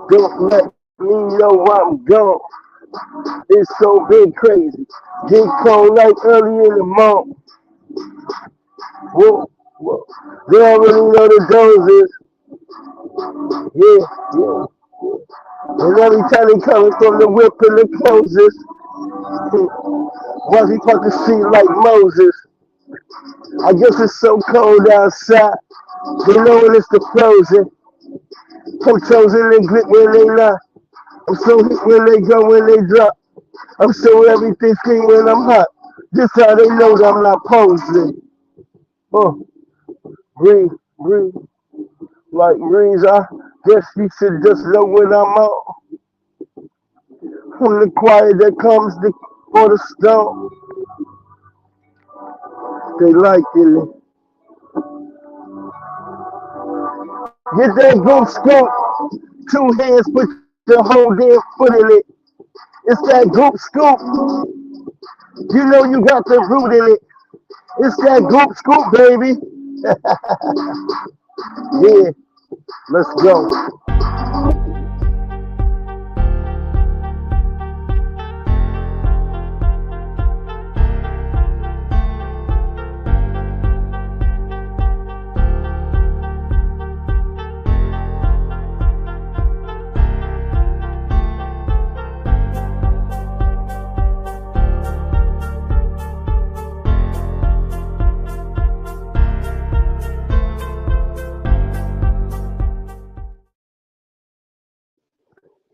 Don't let me know I'm gone. It's so big crazy. Get cold like early in the morning. Whoa, whoa. They already know the doses. Yeah, yeah. And every time they coming from the whip and the closes, was he part the street like Moses? I guess it's so cold outside. They know when it's the frozen. Controls in they grip when they not. I'm so hit when they go, when they drop. I'm so everything scream when I'm hot. Just how they know that I'm not posing. Oh, breathe, breathe. Like breeze, I guess you should just know when I'm out. From the quiet that comes for the storm. They like it. Get that goop scoop. Two hands, put your whole damn foot in it. It's that goop scoop. You know you got the root in it. It's that goop scoop, baby. Yeah, let's go.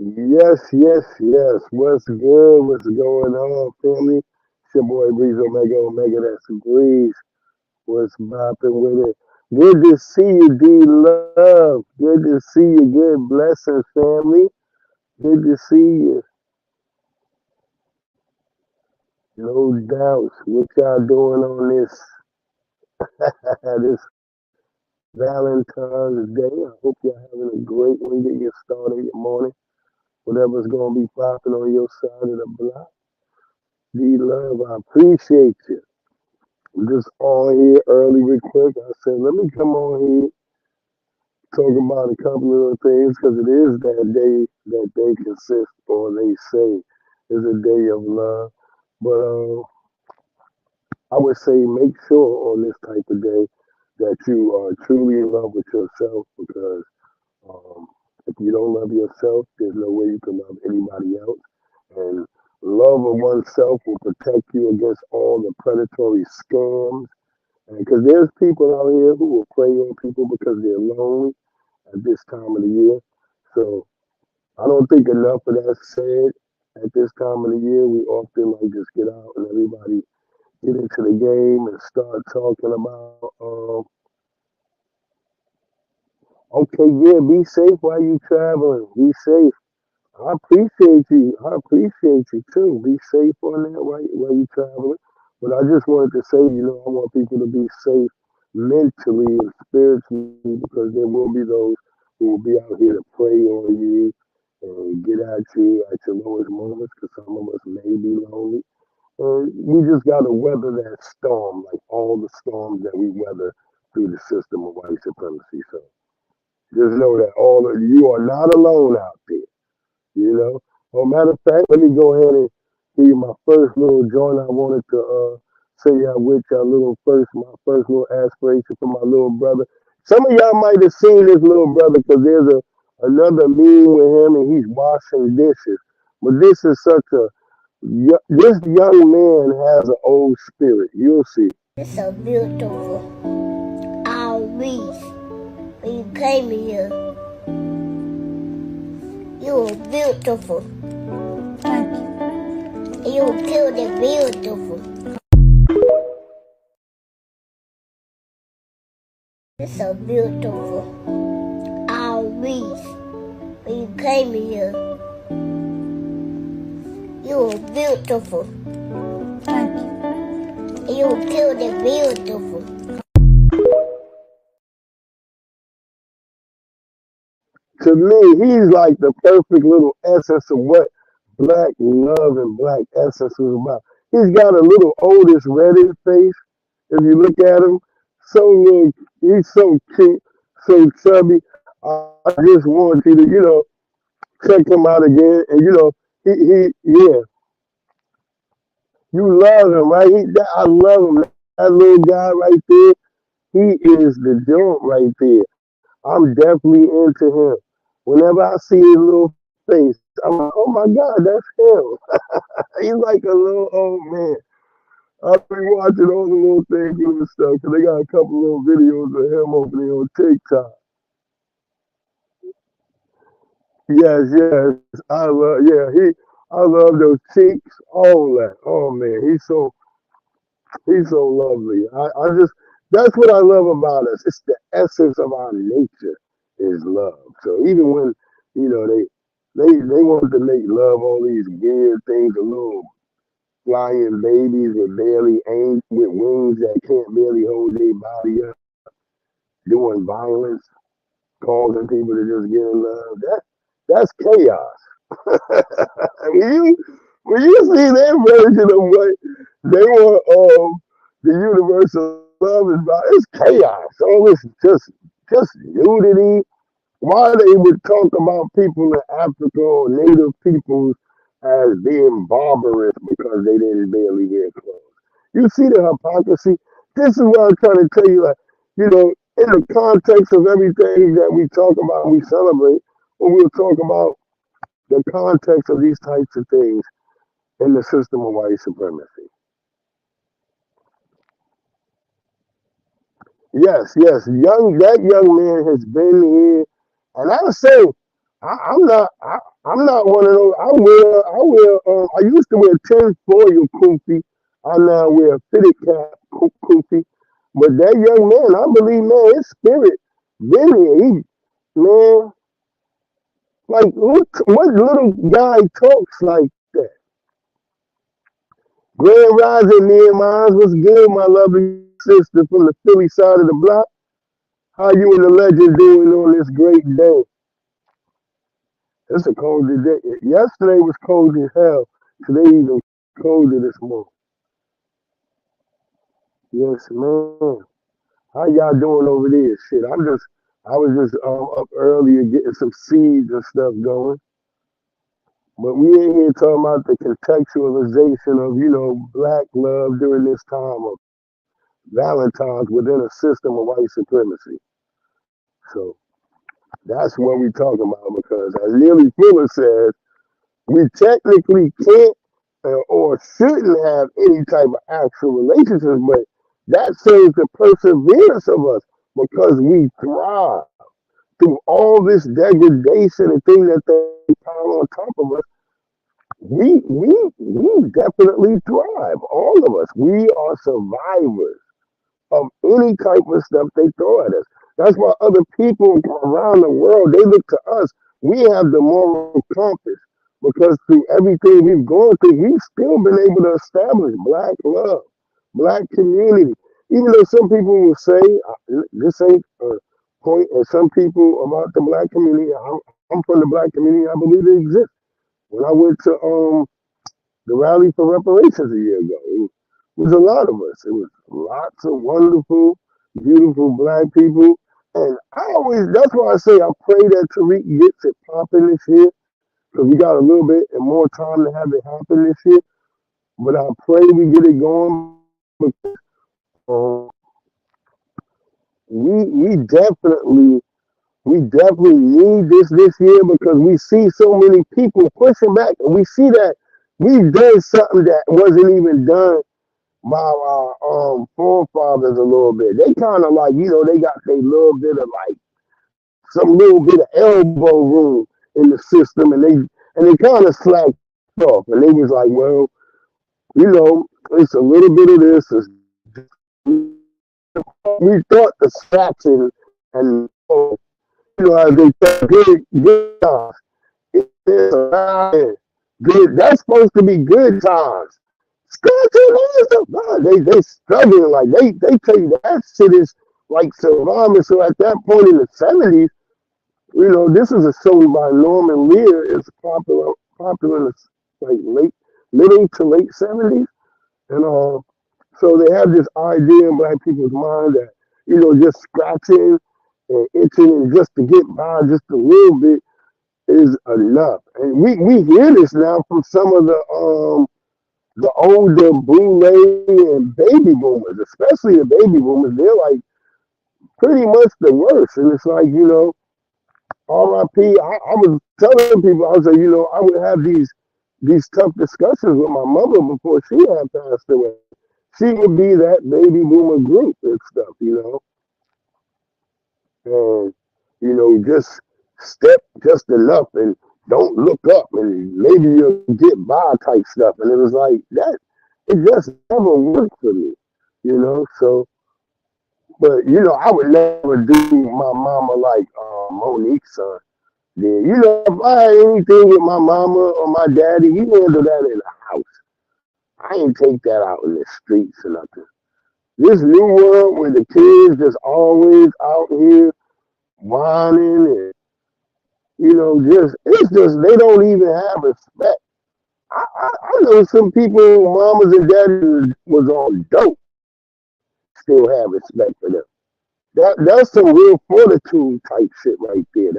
Yes, yes, yes. What's good? What's going on, family? It's your boy Breeze Omega Omega. That's Breeze. What's bopping with it? Good to see you, D Love. Good to see you. Good blessings, family. Good to see you. No doubts. What y'all doing on this this Valentine's Day? I hope y'all having a great one. Get your start of your morning. Whatever's gonna be popping on your side of the block. D Love, I appreciate you. I'm just on here early, real quick. I said, let me come on here, talk about a couple of things, because it is that day that they consist, or they say, is a day of love. But I would say make sure on this type of day that you are truly in love with yourself, because um, if you don't love yourself, there's no way you can love anybody else. And love of oneself will protect you against all the predatory scams. Because there's people out here who will prey on people because they're lonely at this time of the year. So I don't think enough of that said at this time of the year. We often like just get out and everybody get into the game and start talking about, okay, yeah, be safe while you traveling. Be safe. I appreciate you. I appreciate you too. Be safe on that while you traveling. But I just wanted to say, I want people to be safe mentally and spiritually, because there will be those who will be out here to prey on you and get at you at your lowest moments, because some of us may be lonely. And we just got to weather that storm, like all the storms that we weather through the system of white supremacy. So just know that all of you are not alone out there. You know. Well, matter of fact, let me go ahead and give you my first little joint. I wanted to say y'all with y'all my first little aspiration for my little brother. Some of y'all might have seen this little brother, because there's another meme with him and he's washing dishes. But this is this young man has an old spirit. You'll see. It's so beautiful. Our reef. When you came here, you were beautiful. Thank you. You were killed and beautiful. It's so beautiful. Our reef. When you came here, you were beautiful. Thank you. You were killed and beautiful. To me, he's like the perfect little essence of what black love and black essence is about. He's got a little Otis Redding face, if you look at him. so little, he's so cute, so chubby. I just want you to, check him out again. And yeah, you love him, right? I love him. That little guy right there, he is the joint right there. I'm definitely into him. Whenever I see his little face, I'm like, oh my God, that's him. He's like a little old man. I've been watching all the little things and stuff because they got a couple little videos of him over there on TikTok. Yes, I love those cheeks, all that. Oh man, he's so lovely. I just, that's what I love about us. It's the essence of our nature is love. So even when, they want to make love all these weird things, a little flying babies with barely aim with wings that can't barely hold their body up, doing violence, causing people to just get in love. That's chaos. when you see their version of what they want, the universal love is about, it's chaos. All this just nudity. Why they would talk about people in Africa or native peoples as being barbarous because they didn't barely wear clothes. You see the hypocrisy? This is what I'm trying to tell you. Like, in the context of everything that we talk about, we celebrate, when we'll talk about the context of these types of things in the system of white supremacy. Yes. That young man has been here, and I say, I'm not one of those. I used to wear tin foil kufi. I now wear a fitted cap kufi. But that young man, I believe, man, his spirit been here. Man, like what little guy talks like that? Grand Rising, me and mine was good, my lovely sister from the Philly side of the block. How you and the legend doing on this great day? It's a cold day. Yesterday was cold as hell. Today even colder this morning. Yes, man. How y'all doing over there? Shit, I was just up earlier getting some seeds and stuff going. But we ain't here talking about the contextualization of, black love during this time of Valentine's within a system of white supremacy. So that's what we talking about because as Neely Fuller says, we technically can't or shouldn't have any type of actual relationships, but that shows the perseverance of us because we thrive through all this degradation and thing that they pile on top of us. We definitely thrive. All of us. We are survivors of any type of stuff they throw at us. That's why other people around the world, they look to us. We have the moral compass because through everything we've gone through, we've still been able to establish black love, black community. Even though some people will say this ain't a point, and some people about the black community, I'm from the black community, I believe it exists. When I went to the rally for reparations a year ago, it was a lot of us. It was lots of wonderful, beautiful black people. And that's why I say I pray that Tariq gets it popping this year because we got a little bit and more time to have it happen this year. But I pray we get it going because we definitely need this year because we see so many people pushing back and we see that we've done something that wasn't even done by our forefathers a little bit. They kind of like, they got their little bit of like some little bit of elbow room in the system, and they kind of slacked off, and they was like, well, it's a little bit of this. We thought the scratching and as they said, good times. Good. That's supposed to be good times. Scratching and stuff. God, they struggling like they tell you that shit is like surviving. So at that point in the 70s, this is a show by Norman Lear. It's popular in the like middle to late 70s, and so they have this idea in black people's mind that just scratching and itching and just to get by just a little bit is enough. And we hear this now from some of the older boomers and baby boomers, especially the baby boomers. They're like pretty much the worst. And it's like, RIP. I was telling people, I was like, I would have these tough discussions with my mother before she had passed away. She would be that baby boomer group and stuff. And just step just enough and don't look up and maybe you'll get by type stuff. And it was like that. It just never worked for me. So, but I would never do my mama like Monique's son. Yeah, if I had anything with my mama or my daddy, we handle that in the house. I ain't take that out in the streets or nothing. This new world where the kids just always out here whining and just it's just they don't even have respect. I know some people, mamas and daddies was on dope, still have respect for them. That's some real fortitude type shit right there.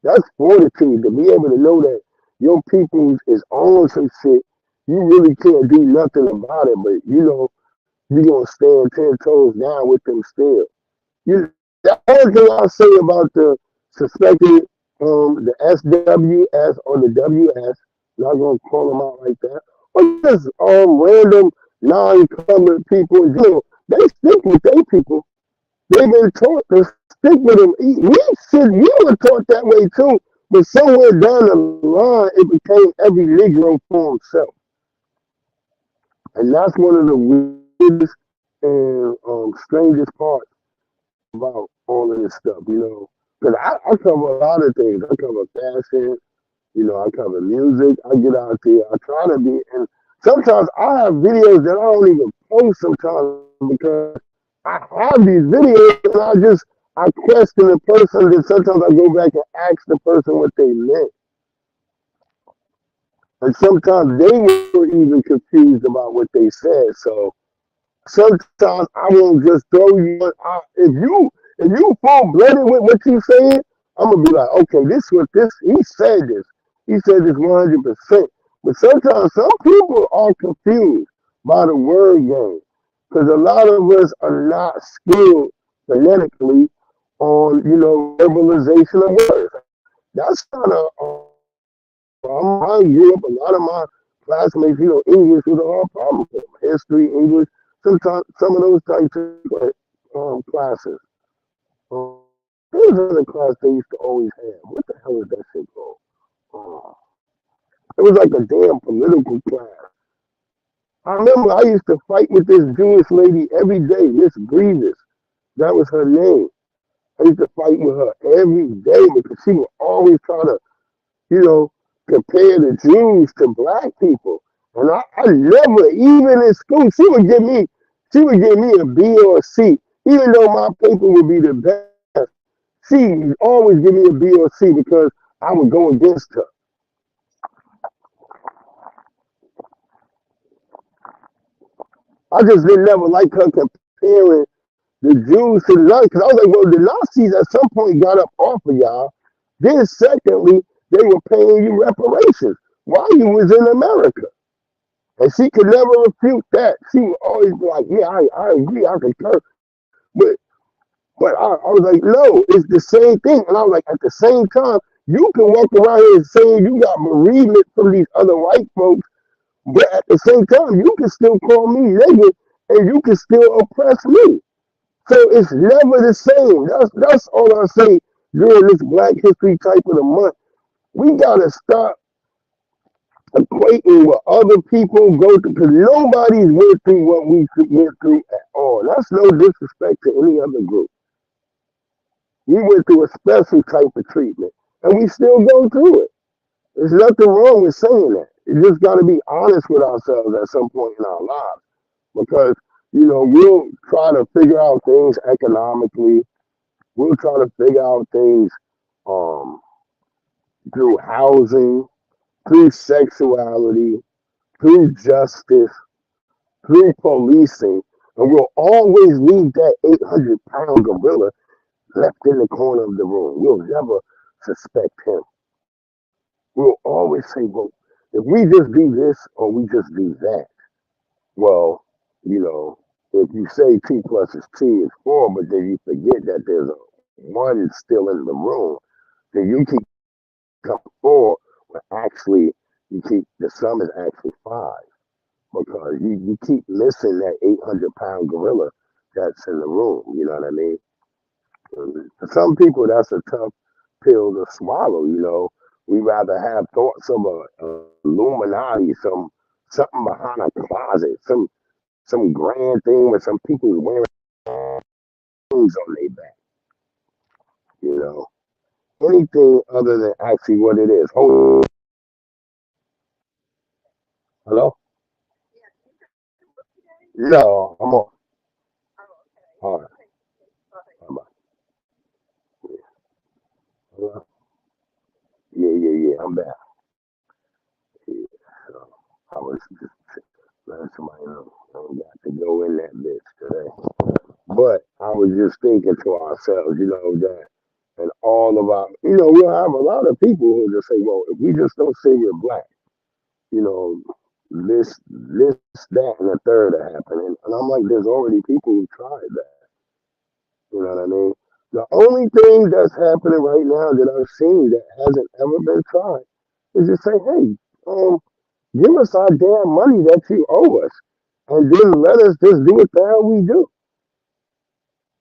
That's fortitude to be able to know that your people is on some shit. You really can't do nothing about it, but you're gonna stand 10 toes down with them still. That other thing I'll say about the suspected the SWS or the WS, not gonna call them out like that, or just random non-colored people in general, they stick with their people. They've been taught to stick with them. You were taught that way too, but somewhere down the line, it became every Negro for himself. And that's one of the weirdest and strangest parts about all of this stuff. Because I cover a lot of things. I cover fashion, I cover music. I get out there. I try to be, and sometimes I have videos that I don't even post sometimes because I have these videos and I question the person. Then sometimes I go back and ask the person what they meant, and sometimes they were even confused about what they said. So sometimes I won't just throw you. If you full blooded with what you saying, I'm gonna be like, okay, this what this he said this. He said this 100%. But sometimes some people are confused by the word game because a lot of us are not skilled phonetically on verbalization of words. That's kind of I grew up. A lot of my classmates, English was a hard problem for them. History, English, sometimes some of those types of classes. There was another class they used to always have. What the hell is that shit called? Uh, it was like a damn political class. I remember I used to fight with this Jewish lady every day, Miss Grievous. That was her name. I used to fight with her every day because she would always try to, you know, compare the Jews to black people. And I never, even in school, she would give me a B or a C, even though my paper would be the best. She would always give me a B or C because I would go against her. I just didn't never like her comparing the Jews to the Nazis because I was like, well, the Nazis at some point got up off of y'all. Then, secondly, they were paying you reparations while you was in America. And she could never refute that. She would always be like, yeah, I agree, I concur. But I was like, no, it's the same thing. And I was like, at the same time, you can walk around here saying you got bereavement from these other white folks, but at the same time, you can still call me nigga and you can still oppress me. So it's never the same. That's all I say during this Black History type of the month. We gotta stop equating what other people go through because nobody's went through what we went through at all. That's no disrespect to any other group. We went through a special type of treatment, and we still go through it. There's nothing wrong with saying that. You just got to be honest with ourselves at some point in our lives because we'll try to figure out things economically. We'll try to figure out things um, through housing, through sexuality, through justice, through policing. And we'll always leave that 800-pound gorilla left in the corner of the room. We'll never suspect him. We'll always say, well, if we just do this or we just do that, well, you know, if you say 2 + 2 is 4, but then you forget that there's a one still in the room, then you keep coming 4, but actually the sum is actually 5 because you keep missing that 800-pound gorilla that's in the room. You know what I mean? And for some people, that's a tough pill to swallow. You know, we rather have thoughts of a Illuminati, something behind a closet, some grand thing where some people wearing things on their back. You know, anything other than actually what it is. Hold, hello? No, I'm on. All right, I'm on. Hello? Yeah. I'm back. Yeah, so I was just letting somebody know I ain't got to go in that bitch today. But I was just thinking to ourselves, you know, that and all of our, you know, we'll have a lot of people who just say, well, if we just don't say we're black, you know, this, that, and the third will happen. And I'm like, there's already people who tried that. You know what I mean? The only thing that's happening right now that I've seen that hasn't ever been tried is to say, hey, give us our damn money that you owe us, and then let us just do what the hell we do.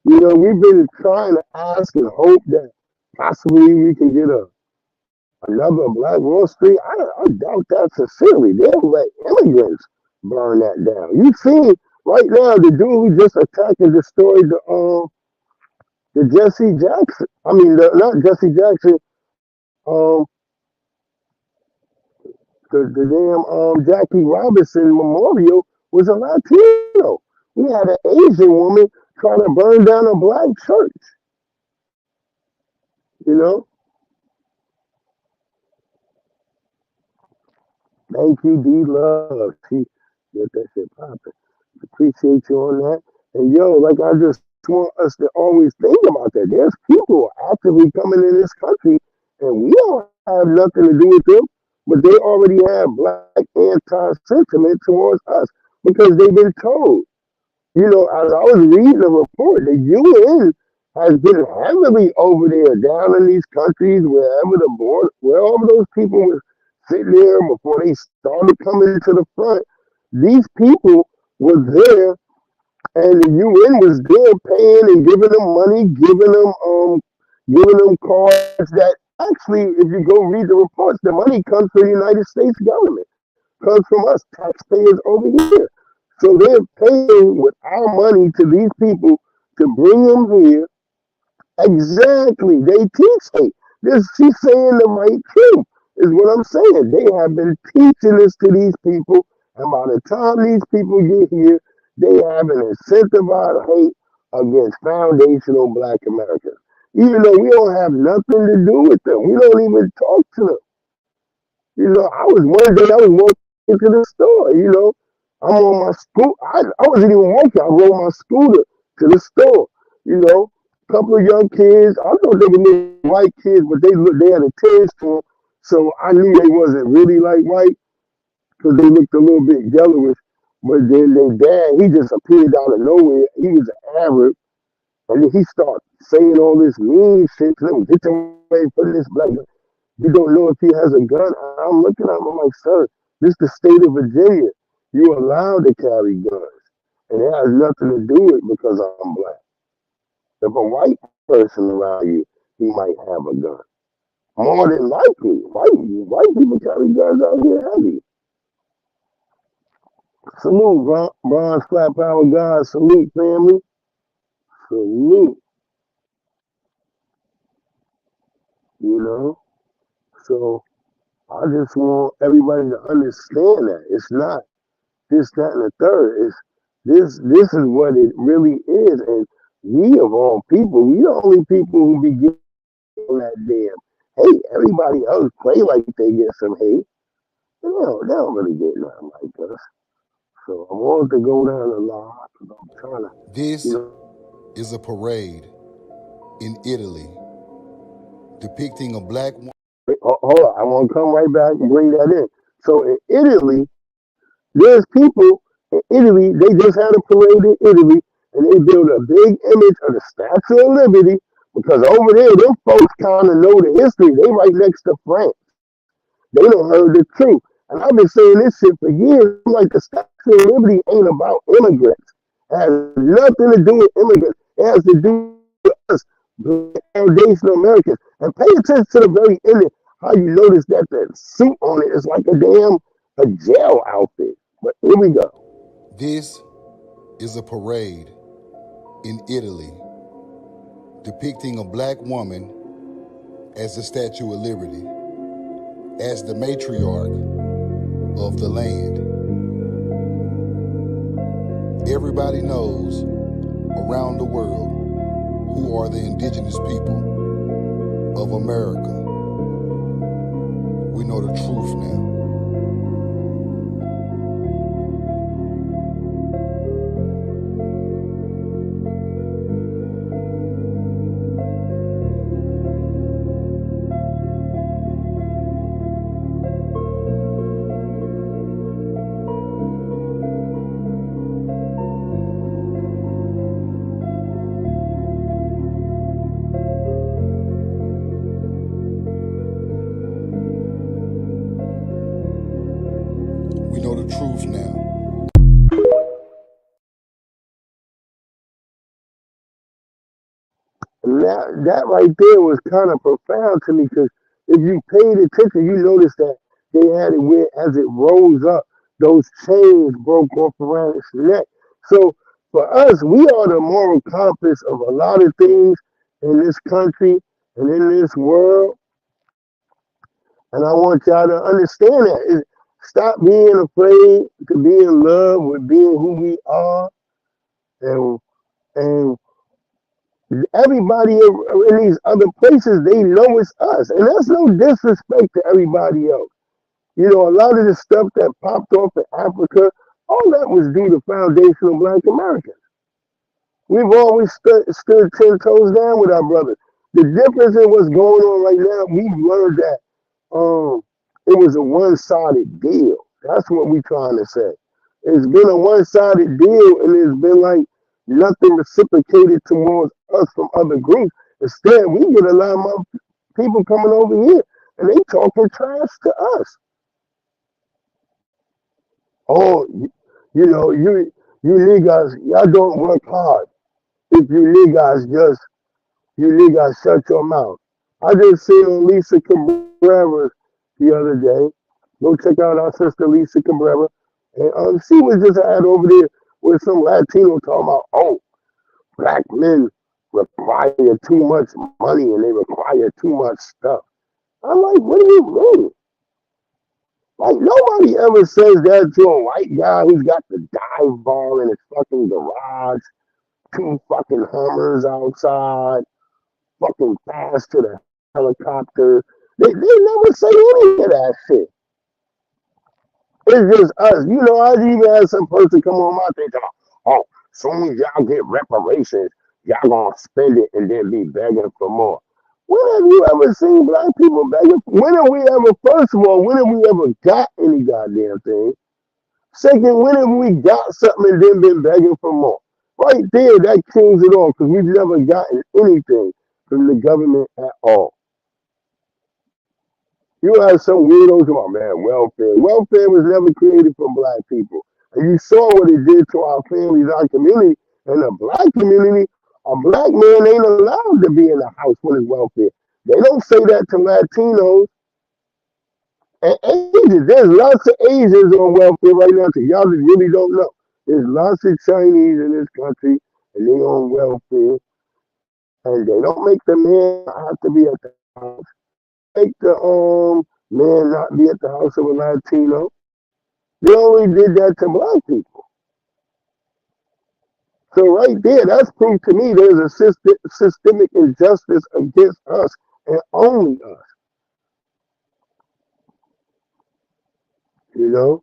You know, we've been trying to ask and hope that possibly we can get another Black Wall Street. I doubt that sincerely. They'll let immigrants burn that down. You see, right now, the dude who just attacked and destroyed the Jesse Jackson. I mean, not Jesse Jackson. The damn Jackie Robinson Memorial was a Latino. We had an Asian woman trying to burn down a black church. You know, thank you, D Love. She get that shit popping. Appreciate you on that. And yo, like I just want us to always think about that. There's people actively coming in this country, and we don't have nothing to do with them, but they already have black anti-sentiment towards us because they've been told. You know, as I was reading the report, the UN has been heavily over there, down in these countries, wherever the border, wherever those people were sitting there before they started coming to the front. These people were there, and the UN was there paying and giving them money, giving them cards that actually, if you go read the reports, the money comes from the United States government, comes from us taxpayers over here. So they're paying with our money to these people to bring them here. Exactly. They teach it. This she's saying the right truth, is what I'm saying. They have been teaching this to these people, and by the time these people get here, they have an incentivized hate against foundational black Americans. Even though we don't have nothing to do with them. We don't even talk to them. You know, I was one day I was walking to the store, you know. I'm on my I wasn't even walking, I rode my scooter to the store, you know. A couple of young kids, I thought they were little white kids, but they had a tan to them, so I knew they wasn't really like white because they looked a little bit yellowish. But then their dad, he just appeared out of nowhere. He was an Arab, and then he started saying all this mean shit to them. Get away from this black guy. You don't know if he has a gun. I'm looking at him, I'm like, sir, this is the state of Virginia. You're allowed to carry guns. And it has nothing to do with because I'm black. If a white person around you, he might have a gun. More than likely, white people carry guns out here heavy. Salute, bronze flat power God. Salute, family. Salute, you know. So I just want everybody to understand that it's not this, that, and the third. It's this is what it really is. And we of all people, we the only people who be getting on that damn hate. Everybody else play like they get some hate. They don't really get nothing like us. So I wanted to go down a lot because I'm trying to, This you know. is a parade in Italy depicting a black woman. Hold on, I want to come right back and bring that in. So in Italy, there's people in Italy. They just had a parade in Italy, and they built a big image of the Statue of Liberty because over there, them folks kind of know the history. They right next to France. They don't heard the truth. And I've been saying this shit for years. I'm like, the Statue of Liberty ain't about immigrants. It has nothing to do with immigrants. It has to do with us, black foundational Americans. And pay attention to the very ending. How you notice that the suit on it is like a jail outfit. But here we go. This is a parade in Italy depicting a black woman as the Statue of Liberty, as the matriarch of the land. Everybody knows around the world who are the indigenous people of America. We know the truth now. We know the truth now. And that right there was kind of profound to me because if you paid attention, you noticed that they had it where as it rose up, those chains broke off around its neck. So for us, we are the moral compass of a lot of things in this country and in this world. And I want y'all to understand that. Stop being afraid to be in love with being who we are and and everybody in these other places, they know it's us. And that's no disrespect to everybody else. You know, a lot of the stuff that popped off in Africa, all that was due to foundational black Americans. We've always stood 10 toes down with our brothers. The difference in what's going on right now, we've learned that um, it was a one-sided deal. That's what we're trying to say. It's been a one-sided deal, and it's been like nothing reciprocated towards us from other groups. Instead, we get a lot more people coming over here, and they talking trash to us. Oh, you niggas, y'all don't work hard. If you niggas just you niggas shut your mouth. I just seen on Lisa Cabrera the other day. Go check out our sister Lisa Cabrera. And she was just ad over there with some Latino talking about, oh, black men require too much money and they require too much stuff. I'm like, what do you mean? Like, nobody ever says that to a white guy who's got the dive bar in his fucking garage, two fucking Hummers outside, fucking fast to the helicopter. They never say any of that shit. It's just us. You know, I even had some person come on my thing talking, oh, soon as y'all get reparations, y'all gonna spend it and then be begging for more. When have you ever seen black people begging? When have we ever, first of all, when have we ever got any goddamn thing? Second, when have we got something and then been begging for more? Right there, that kills it all because we've never gotten anything from the government at all. You have some weirdos about, man, welfare. Welfare was never created for black people. And you saw what it did to our families, our community. And the black community, a black man ain't allowed to be in the house with his welfare. They don't say that to Latinos and Asians. There's lots of Asians on welfare right now, so y'all just really don't know. There's lots of Chinese in this country, and they on welfare, and they don't make the man have to be at the house. They don't make the man not be at the house of a Latino. They only did that to black people. So right there, that's proof to me there's a systemic injustice against us and only us. You know,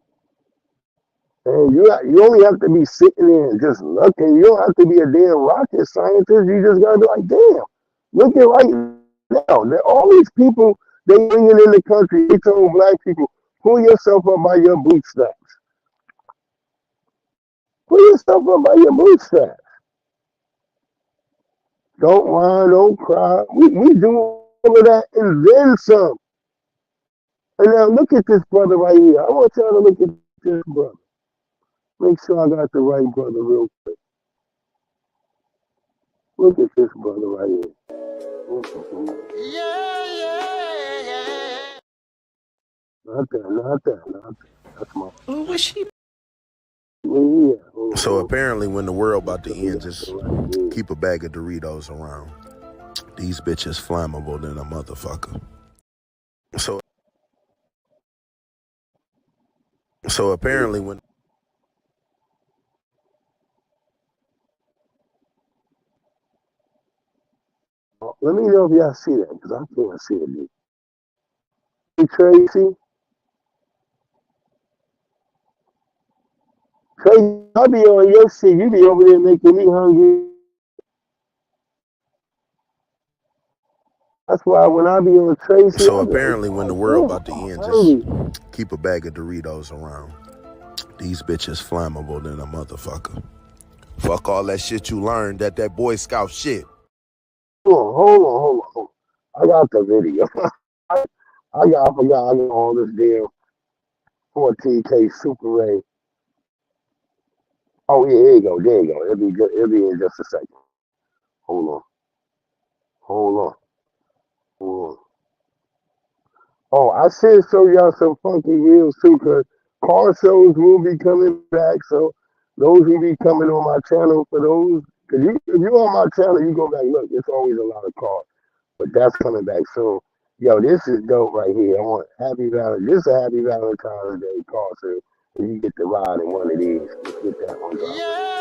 And you only have to be sitting there and just looking. You don't have to be a damn rocket scientist. You just gotta be like, damn, look at right now. All these people they bringing in the country, they telling black people, pull yourself up by your bootstraps. Pull yourself up by your bootstraps. Don't whine, don't cry. We do all of that and then some. And now look at this brother right here. I want y'all to look at this brother. Make sure I got the right brother real quick. Look at this brother right here. Yeah, yeah, yeah. Not that, not that, not that. That's my. What she? Yeah. So apparently, when the world about to end, just keep a bag of Doritos around. These bitches flammable than a motherfucker. So apparently, when. Let me know if y'all see that because I can't see it. Hey Tracy, Tracy, I be on your shit. You be over there making me hungry. That's why when I be on Tracy, So I be apparently, when the like, world damn, about to end, hungry. just keep a bag of Doritos around. These bitches flammable than a motherfucker. Fuck all that shit you learned at that Boy Scout shit. Hold on. I got the video. I forgot I got all this damn 14K Super Ray. Oh yeah, there you go, there you go. It'll be good. It'll be in just a second. Hold on, hold on, hold on. Oh, I should show y'all some funky reels too, cause car shows will be coming back. So those will be coming on my channel for those. Cause if you on my channel, you go back look. It's always a lot of cars, but that's coming back soon. Yo, this is dope right here. I want happy Valentine. This is a happy Valentine's Day car show. And you get to ride in one of these. Let's get that one drop. Yeah.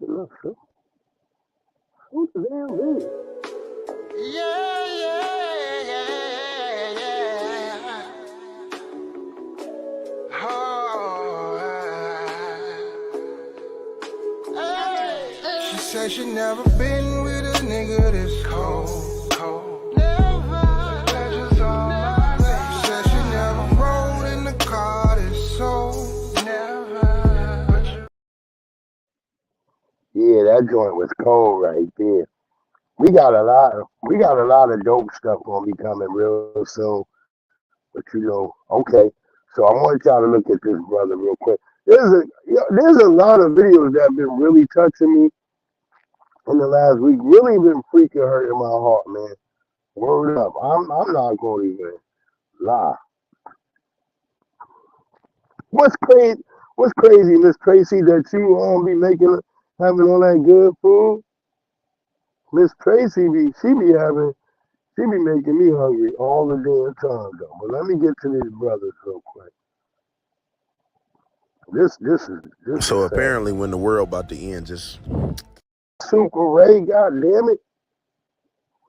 Look, who's the damn dude? Yeah. She said she never been with a nigga this cold. Never. She said she never rode in the car this sold. Never. Yeah, that joint was cold right there. We got a lot of dope stuff gonna be coming real soon. But okay. So I want y'all to look at this brother real quick. There's a lot of videos that have been really touching me in the last week. Really been freaking hurting my heart, man. Word up. I'm not gonna even lie. What's crazy? What's crazy, Miss Tracy, that you be making having all that good food? Miss Tracy she be making me hungry all the damn time though. But let me get to these brothers real quick. This So is sad. apparently, when the world about to end, just. Super Ray, god damn it.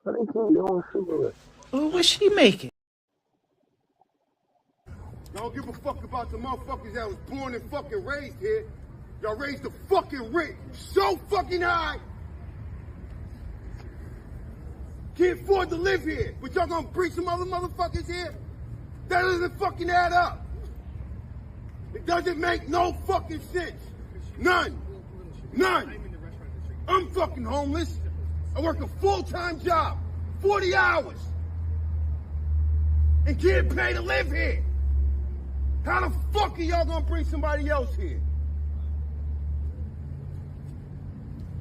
Why they keep doing Super Ray? What she making? Y'all don't give a fuck about the motherfuckers that was born and fucking raised here. Y'all raised the fucking rate so fucking high. Can't afford to live here, but y'all gonna bring some other motherfuckers here? That doesn't fucking add up. It doesn't make no fucking sense. None. I'm fucking homeless. I work a full-time job, 40 hours, and can't pay to live here. How the fuck are y'all gonna bring somebody else here?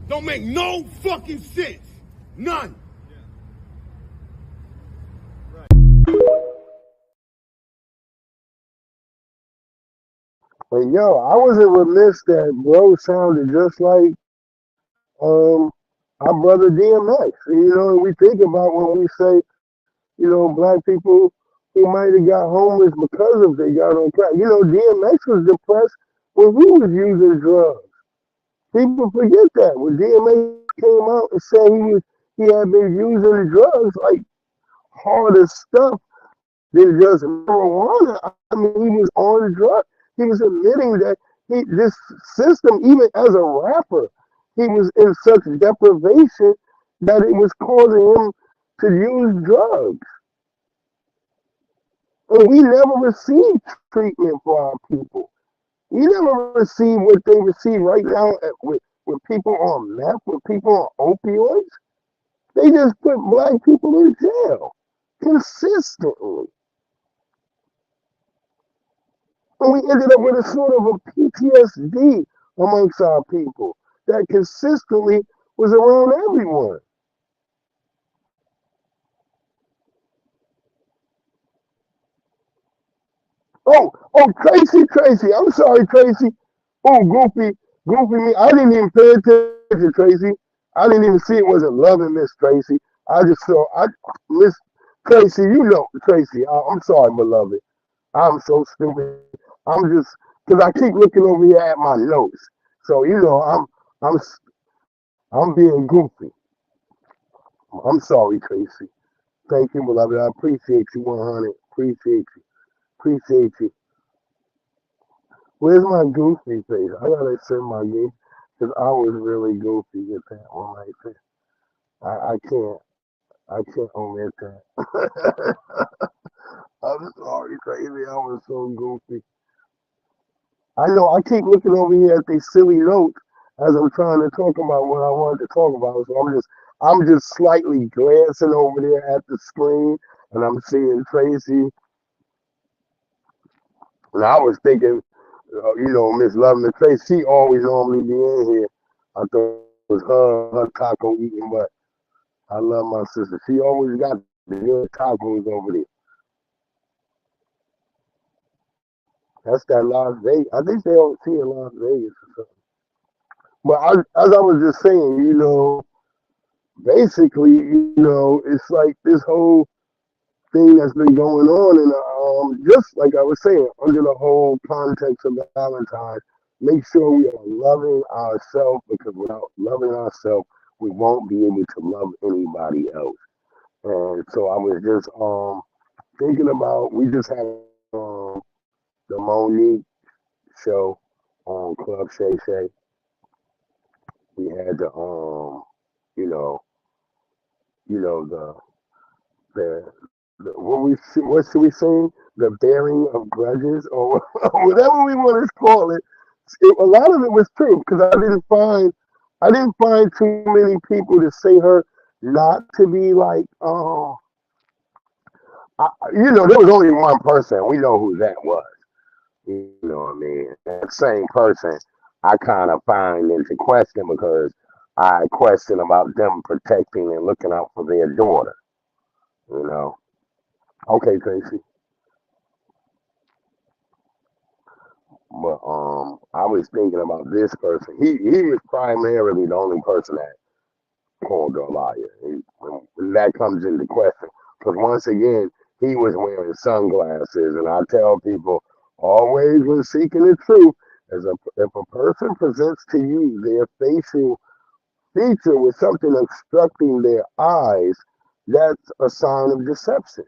Don't make no fucking sense. None. But yo, I wasn't remiss that bro sounded just like our brother DMX. We think about when we say, black people who might have got homeless because of they got on crack. DMX was depressed when he was using drugs. People forget that when DMX came out and said he had been using drugs like harder stuff than just marijuana. I mean, he was on drugs. He was admitting that this system, even as a rapper, he was in such deprivation that it was causing him to use drugs. And we never received treatment for our people. We never receive what they receive right now with people on meth, with people on opioids. They just put black people in jail consistently. And we ended up with a sort of a PTSD amongst our people that consistently was around everyone. Tracy. I'm sorry, Tracy. Oh, Goofy me. I didn't even pay attention, Tracy. I didn't even see it wasn't loving Miss Tracy. I just saw Miss Tracy. You know Tracy. I'm sorry, beloved. I'm so stupid. I'm just because I keep looking over here at my notes. So I'm I'm being goofy. I'm sorry, Tracy. Thank you, beloved. I appreciate you 100. Appreciate you. Appreciate you. Where's my goofy face? I gotta send my goofy because I was really goofy with that one right there. I can't omit that. I'm sorry, crazy. I was so goofy. I know I keep looking over here at these silly notes as I'm trying to talk about what I wanted to talk about. So I'm just slightly glancing over there at the screen and I'm seeing Tracy. And I was thinking, Miss Loving Tracy, she always normally be in here. I thought it was her taco eating, but I love my sister. She always got the good tacos over there. That's that Las Vegas. I think they don't see in Las Vegas or something. But as I was just saying, basically, it's like this whole thing that's been going on, and just like I was saying, under the whole context of Valentine's, make sure we are loving ourselves because without loving ourselves, we won't be able to love anybody else. And so I was just thinking about we just had the Monique show on Club Shay Shay. We had the you know what should we say? The bearing of grudges or whatever we want to call it. A lot of it was true because I didn't find too many people to say her not to be like there was only one person. We know who that was. You know what I mean? That same person I kind of find into question because I question about them protecting and looking out for their daughter. You know? Okay, Tracy. But I was thinking about this person. He was primarily the only person that called her a liar. And that comes into question. Because once again, he was wearing sunglasses. And I tell people, always when seeking the truth, if a person presents to you their facial feature with something obstructing their eyes, that's a sign of deception.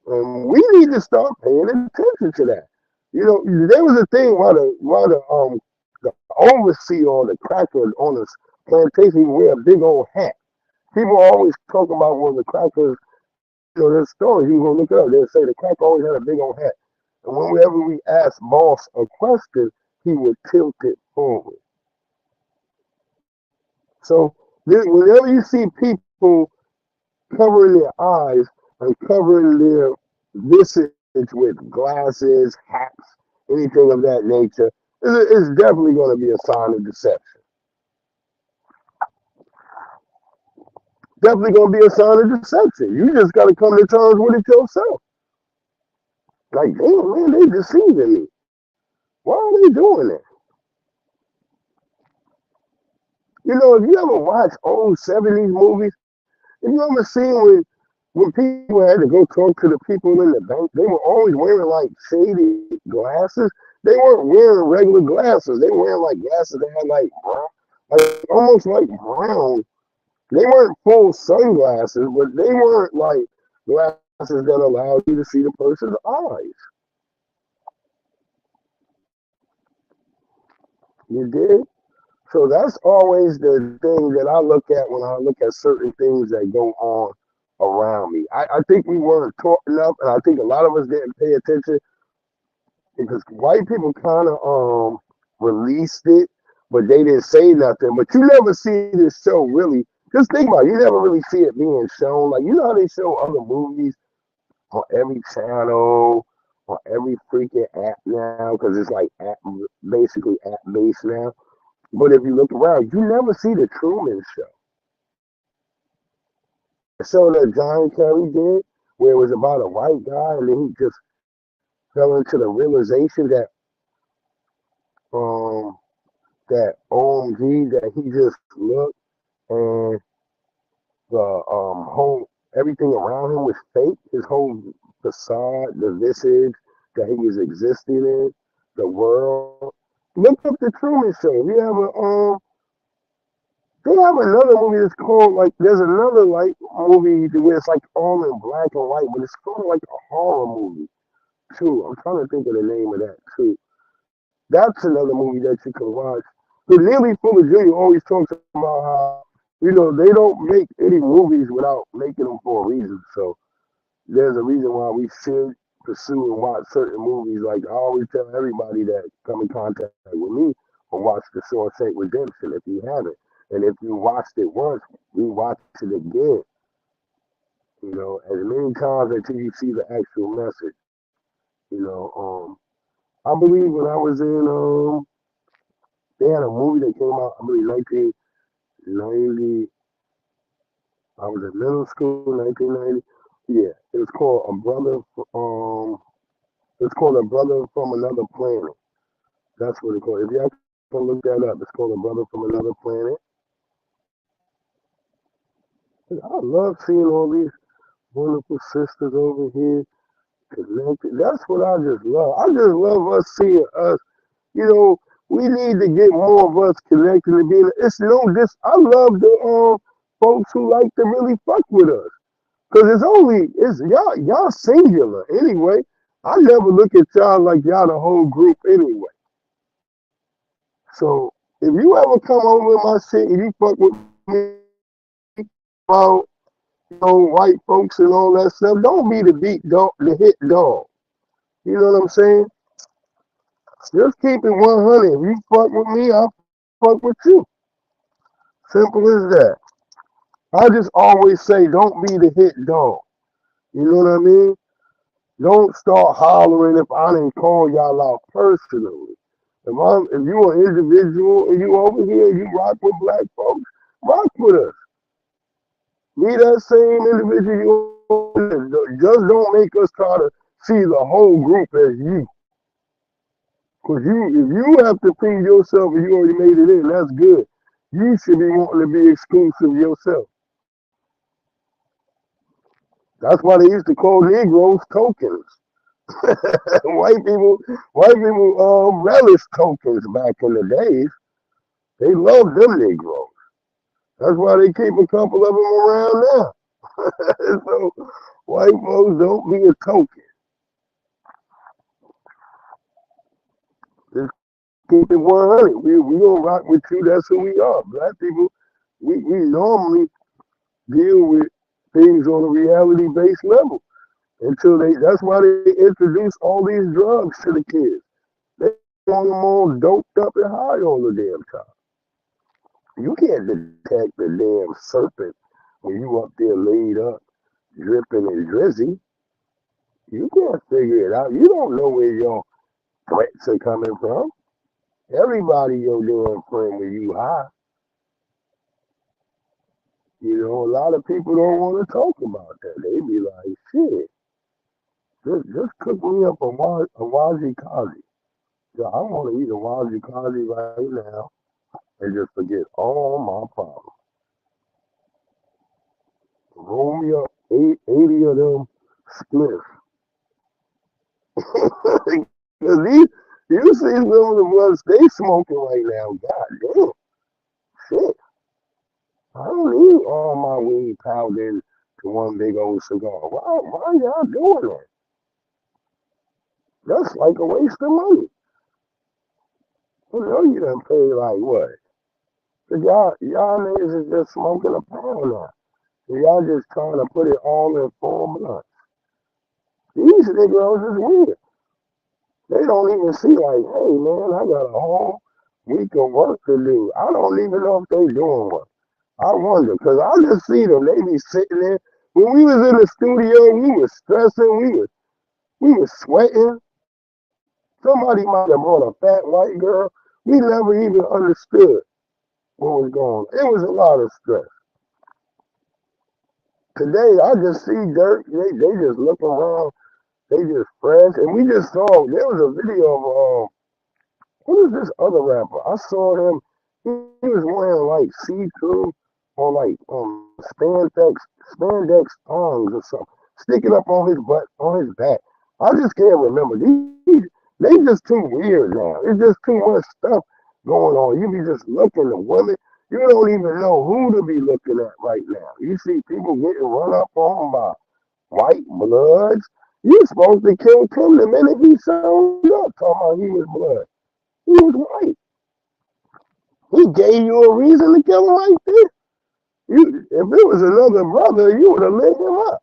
And we need to start paying attention to that. There was a thing the overseer or the cracker on the plantation wear a big old hat. People always talk about when the crackers, there's stories, you can go look it up. They'll say the cracker always had a big old hat. And whenever we asked Boss a question, he would tilt it forward. So whenever you see people covering their eyes and covering their visage with glasses, hats, anything of that nature, it's definitely going to be a sign of deception. Definitely going to be a sign of deception. You just got to come to terms with it yourself. Like, damn, man, they deceiving me. Why are they doing that? If you ever watch old 70s movies, if you ever seen when people had to go talk to the people in the bank, they were always wearing like shaded glasses. They weren't wearing regular glasses. They were wearing like glasses that had like like almost like brown. They weren't full sunglasses, but they weren't like glasses that allowed you to see the person's eyes. You did? So that's always the thing that I look at when I look at certain things that go on around me. I think we weren't taught enough, and I think a lot of us didn't pay attention because white people kind of released it, but they didn't say nothing. But you never see this show really. Just think about it. You never really see it being shown. Like you know how they show other movies on every channel, on every freaking app now, because it's like app, basically app based now. But if you look around, you never see the Truman Show. The show that John Kerry did, where it was about a white guy, and then he just fell into the realization um that OMG that he just looked and the whole everything around him was fake. His whole facade, the visage that he was existing in, the world. Look up the Truman Show. You have a they have another movie that's called like there's another like movie where it's like all in black and white, but it's sort of like a horror movie too. I'm trying to think of the name of that too. That's another movie that you can watch. But Nearly Full of Junior always talks about how they don't make any movies without making them for a reason. So there's a reason why we should pursue and watch certain movies. Like I always tell everybody that come in contact with me or watch The Shawshank Redemption if you haven't. And if you watched it once, rewatch it again. As many times until you see the actual message. You know, I believe when I was in they had a movie that came out, I believe 1990. I was in middle school, 1990. Yeah, it was called A Brother. It's called A Brother from Another Planet. That's what it's called. If y'all can look that up, it's called A Brother from Another Planet. I love seeing all these wonderful sisters over here connected. That's what I just love. I just love us seeing us. We need to get more of us connected and being. It's no this. I love the folks who like to really fuck with us. Cause it's y'all singular anyway. I never look at y'all like y'all the whole group anyway. So if you ever come over my shit and you fuck with me about white folks and all that stuff, don't be the beat dog, the hit dog. You know what I'm saying? Just keep it 100. If you fuck with me, I'll fuck with you. Simple as that. I just always say, don't be the hit dog. You know what I mean? Don't start hollering if I didn't call y'all out personally. If you an individual and you over here and you rock with black folks, rock with us. Be that same individual. Just don't make us try to see the whole group as you. Cause if you have to feed yourself and you already made it in, that's good. You should be wanting to be exclusive yourself. That's why they used to call Negroes tokens. white people relish tokens back in the days. They love them Negroes. That's why they keep a couple of them around now. So white folks don't be a token. Just keep it 100. We gonna rock with you. That's who we are. Black people, we normally deal with things on a reality based level until that's why they introduce all these drugs to the kids. They want them all doped up and high all the damn time. You can't detect the damn serpent when you up there laid up, dripping and drizzy. You can't figure it out. You don't know where your threats are coming from. Everybody your damn friend when you high. A lot of people don't want to talk about that. They be like, shit, just cook me up a wazi kazi. Yeah, I want to eat a wazi kazi right now and just forget all my problems. Roll me up 80 of them spliffs. Because you see some of the ones they smoking right now, god damn. I don't need all my weed powder into one big old cigar. Why y'all doing that? That's like a waste of money. You know you done pay like what? Cause y'all niggas is just smoking a pound now. So y'all just trying to put it all in 4 months. These niggas is weird. They don't even see like, hey man, I got a whole week of work to do. I don't even know if they doing work. I wonder, cause I just see them. They be sitting there. When we was in the studio, we was stressing. We was sweating. Somebody might have brought a fat white girl. We never even understood what was going on. It was a lot of stress. Today, I just see dirt. They just look around. They just fresh. And we just saw, there was a video of, who is this other rapper? I saw him. He was wearing like see-through or like spandex thongs or something, sticking up on his butt, on his back. I just can't remember. They just too weird now. It's just too much stuff going on. You be just looking at women. You don't even know who to be looking at right now. You see people getting run up on by white bloods. You supposed to kill him the minute he showed up, talking about he was blood. He was white. He gave you a reason to kill him like this. If it was another brother, you would have lit him up.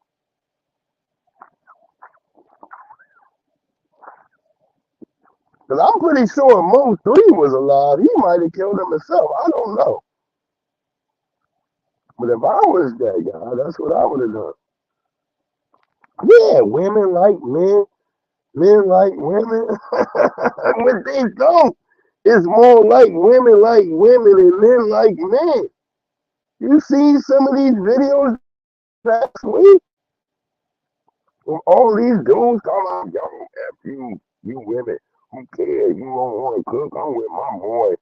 Because I'm pretty sure Mo 3 was alive. He might have killed him himself. I don't know. But if I was that guy, that's what I would have done. Yeah, women like men. Men like women. But they don't. It's more like women and men like men. You see some of these videos last week? All these dudes talking about, yo, F you women, who cares? You don't want to cook? I'm with my boy.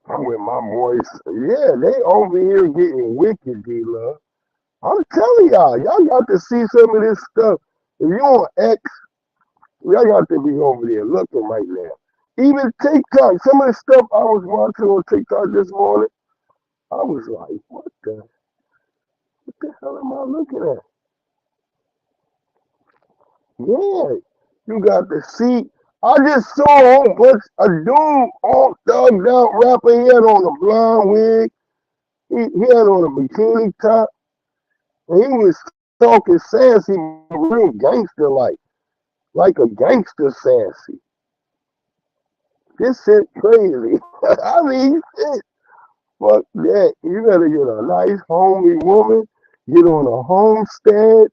I'm with my boys. Yeah, they over here getting wicked, D-Love. I'm telling y'all got to see some of this stuff. If you on X, y'all got to be over there looking right now. Even TikTok, some of the stuff I was watching on TikTok this morning, I was like, what the hell am I looking at? Yeah, you got to see. I just saw a dude all thugged out rapper. He had on a blonde wig. He had on a bikini top. And he was talking sassy, real gangster like a gangster sassy. This shit crazy. I mean, shit. Fuck that. You gotta get a nice homely woman, get on a homestead.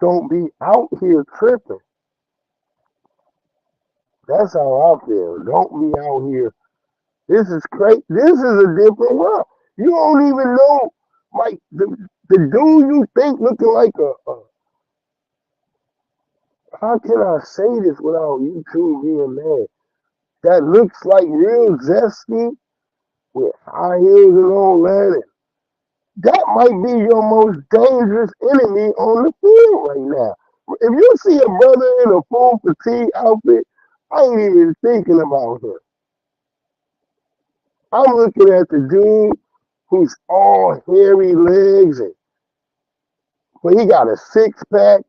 Don't be out here tripping. That's how I feel. Don't be out here. This is crazy. This is a different world. You don't even know, like the dude you think looking like a how can I say this without you two being mad? That looks like real zesty with high heels and all that. And that might be your most dangerous enemy on the field right now. If you see a brother in a full fatigue outfit, I ain't even thinking about him. I'm looking at the dude who's all hairy legs, but he got a six pack,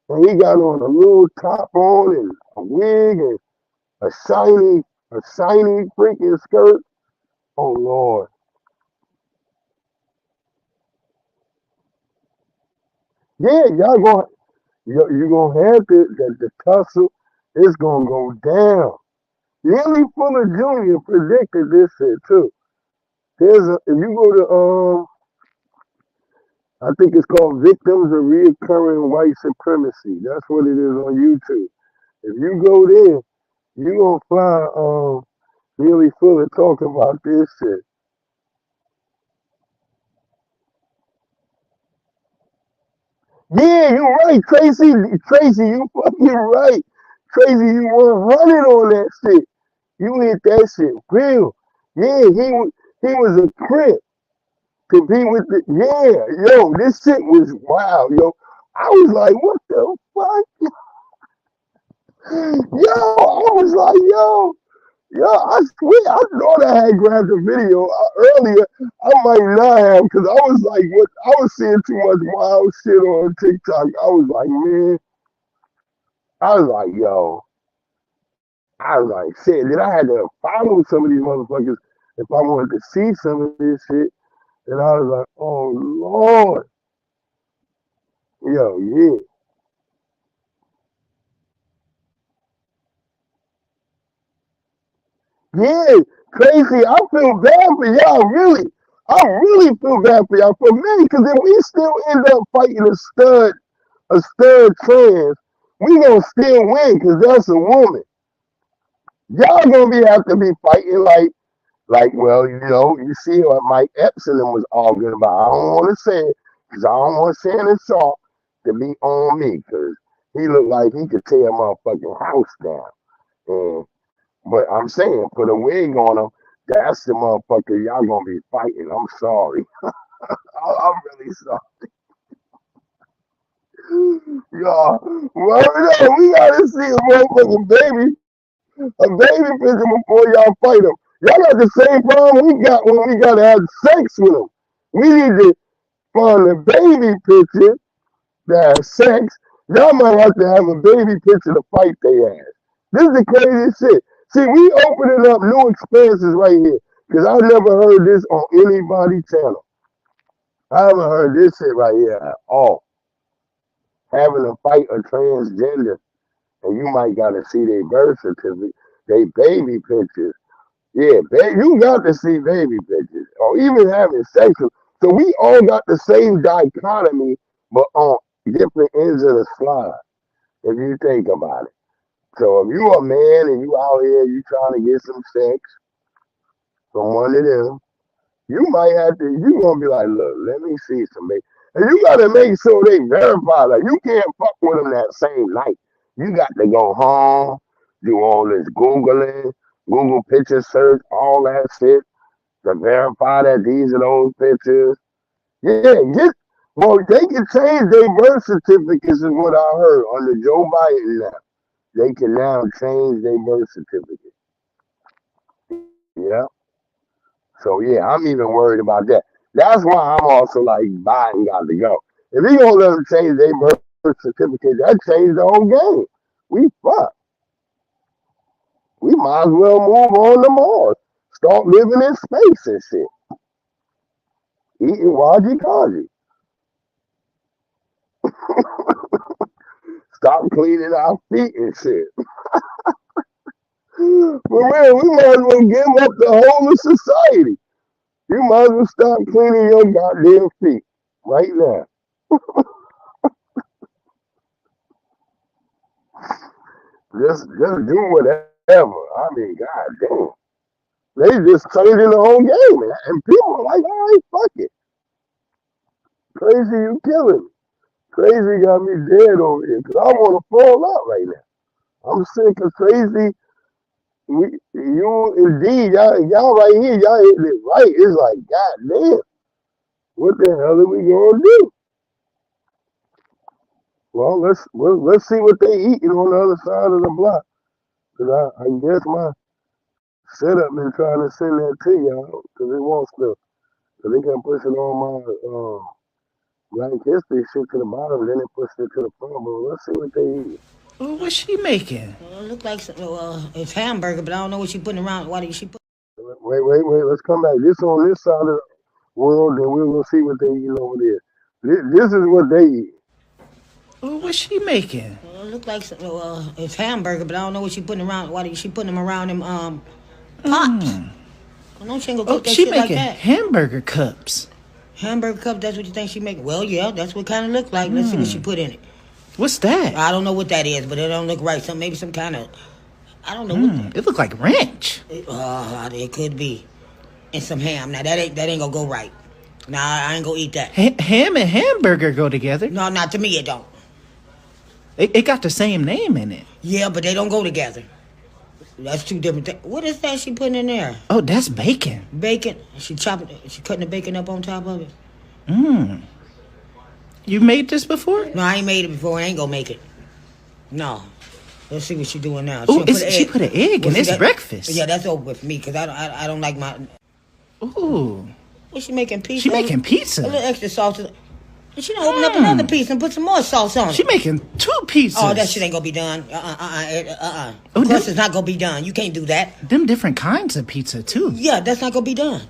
and he got on a little top on and a wig and a shiny freaking skirt. Oh Lord. Yeah, you're gonna have the tussle is gonna go down. Nearly Fuller Jr. predicted this shit too. If you go to I think it's called Victims of Reoccurring White Supremacy. That's what it is on YouTube. If you go there, you gonna find Nearly Fuller talking about this shit. Yeah, you're right, Tracy. Tracy, you fucking right. Tracy, you 100 on that shit. You hit that shit real. Yeah, he was a crip. To be with the yo, this shit was wild, yo. I was like, what the fuck? Yo, I was like, Yeah, I swear, I thought I had grabbed the video earlier. I might not have, because I was like, what? I was seeing too much wild shit on TikTok. I was like, man, I was like, yo, I was like, shit. Then I had to follow some of these motherfuckers if I wanted to see some of this shit. And I was like, oh Lord, yo, yeah, yeah, crazy. I feel bad for y'all, really. I really feel bad for y'all. For me, because if we still end up fighting a stud trans, we gonna still win because that's a woman. Y'all gonna be have to be fighting like well, you see what Mike Epson was arguing about. I don't want to say it because I don't want Shannon Sharp to be on me because he looked like he could tear a motherfucking house down. And but I'm saying put a wig on him. That's the motherfucker y'all gonna be fighting. I'm sorry. I'm really sorry. Y'all, word up, we gotta see a motherfucking baby picture before y'all fight them. Y'all got the same problem we got when we gotta have sex with them. We need to find a baby picture that has sex. Y'all might have to have a baby picture to fight their ass. This is the craziest shit. See, we opening up new experiences right here. Cause I never heard this on anybody's channel. I haven't heard this shit right here at all. Having to fight a transgender and you might gotta see their birth certificate, they baby pictures. Yeah, you got to see baby pictures or even having sex. So we all got the same dichotomy, but on different ends of the slide, if you think about it. So if you a man and you out here, you trying to get some sex from one of them, you might have to, you gonna be like, look, let me see some baby. And you gotta make sure they verify that. You can't fuck with them that same night. You got to go home, do all this Googling, Google picture search, all that shit to verify that these are those pictures. Yeah, well, they can change their birth certificates, is what I heard under Joe Biden now. They can now change their birth certificate. Yeah. So yeah, I'm even worried about that. That's why I'm also like Biden got to go. If he gonna let them change their birth certificate, that changed the whole game. We fucked. We might as well move on to Mars. Start living in space and shit. Eating Waji Kaji. Stop cleaning our feet and shit. For real, we might as well give up the whole of society. You might as well stop cleaning your goddamn feet right now. Just do whatever. I mean, goddamn. They just changing the whole game, man. And people are like, all right, fuck it. Crazy, you killing me. Crazy got me dead over here because I want to fall out right now. I'm sick of crazy. You indeed, y'all right here, y'all hit it right. It's like, goddamn, what the hell are we gonna do? Well, let's see what they eating on the other side of the block. Cause I guess my setup been trying to send that to y'all because it wants to. Cause they can push it on my Black History shit to the bottom, then it pushed it to the front. But let's see what they eat. Well, what's she making? Well, it look like it's hamburger, but I don't know what she putting around. Why did she put? Wait. Let's come back. This on this side of the world, then we're gonna see what they eat over there. This is what they eat. Well, what's she making? Well, it look like it's hamburger, but I don't know what she putting around. Why did she putting them around them pots? Well, no, she ain't gonna cook that she shit making like that. hamburger cups. Hamburger cup. That's what you think she making? Well, yeah, that's what kind of look like. Let's see what she put in it. What's that? I don't know what that is, but it don't look right. Maybe some kind of. I don't know. What it look like ranch. It could be, and some ham. Now that ain't gonna go right. Nah, I ain't gonna eat that. Ham and hamburger go together. No, not to me. It don't. It got the same name in it. Yeah, but they don't go together. That's two different things. What is that she putting in there? Oh, that's bacon. Bacon? She chopping it. She cutting the bacon up on top of it. You made this before? No, I ain't made it before. I ain't gonna make it. No. Let's see what she's doing now. Oh, she put an egg in this breakfast. Yeah, that's over with me because I don't like my. Ooh. What's she making pizza? She making pizza. A little extra sauce. And she done open up another piece and put some more sauce on it. She making 2 pizzas. Oh, that shit ain't gonna be done. Of course it's not gonna be done. You can't do that. Them different kinds of pizza too. Yeah, that's not gonna be done.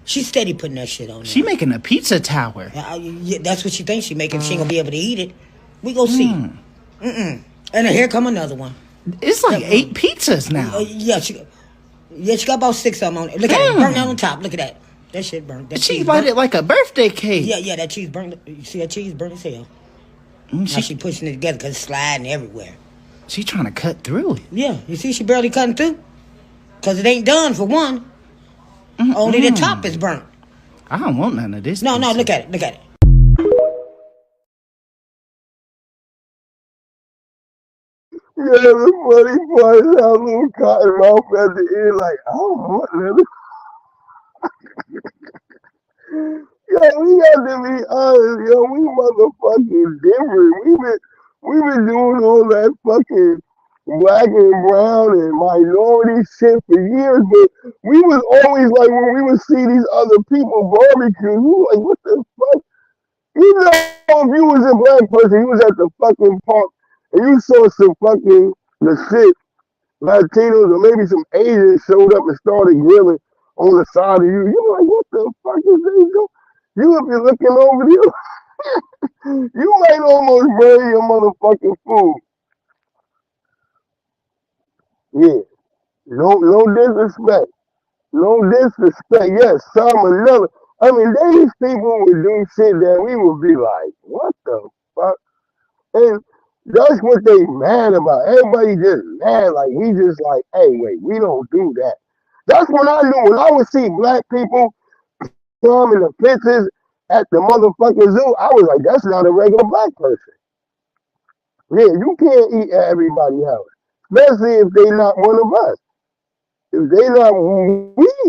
She's steady putting that shit on there. She making a pizza tower. Yeah, that's what she thinks she making. She ain't gonna be able to eat it. We go see. And then here come another one. It's like 8 pizzas now. Yeah, she got about 6 of them on it. Look at it, burnt out on top. Look at that. That shit burnt. That she light it like a birthday cake. Yeah, that cheese burnt. You see that cheese burnt as hell. Now she pushing it together because it's sliding everywhere. She trying to cut through it. Yeah, you see she barely cutting through. Because it ain't done for one. Only the top is burnt. I don't want none of this. No, look at it. Look at it. Yeah, the funny part is how little cotton mouth at the end, like, I don't want none of Yo, we got to be honest, yo. We motherfucking different. We been doing all that fucking black and brown and minority shit for years, but we was always like when we would see these other people barbecue, we were like, what the fuck? You know, if you was a black person, you was at the fucking park and you saw some fucking the shit Latinos or maybe some Asians showed up and started grilling on the side of you. You were like, what the fuck is they doing? You if you're looking over there, you might almost burn your motherfucking food. Yeah. No disrespect. No disrespect. Yes, salmonella. I mean, these people would do shit that we would be like, what the fuck? And that's what they mad about. Everybody just mad. Like, we just like, hey, wait, we don't do that. That's when I knew. When I would see black people come in the pictures at the motherfucking zoo, I was like, that's not a regular black person. Yeah, you can't eat at everybody's house. Especially if they not one of us. If they not,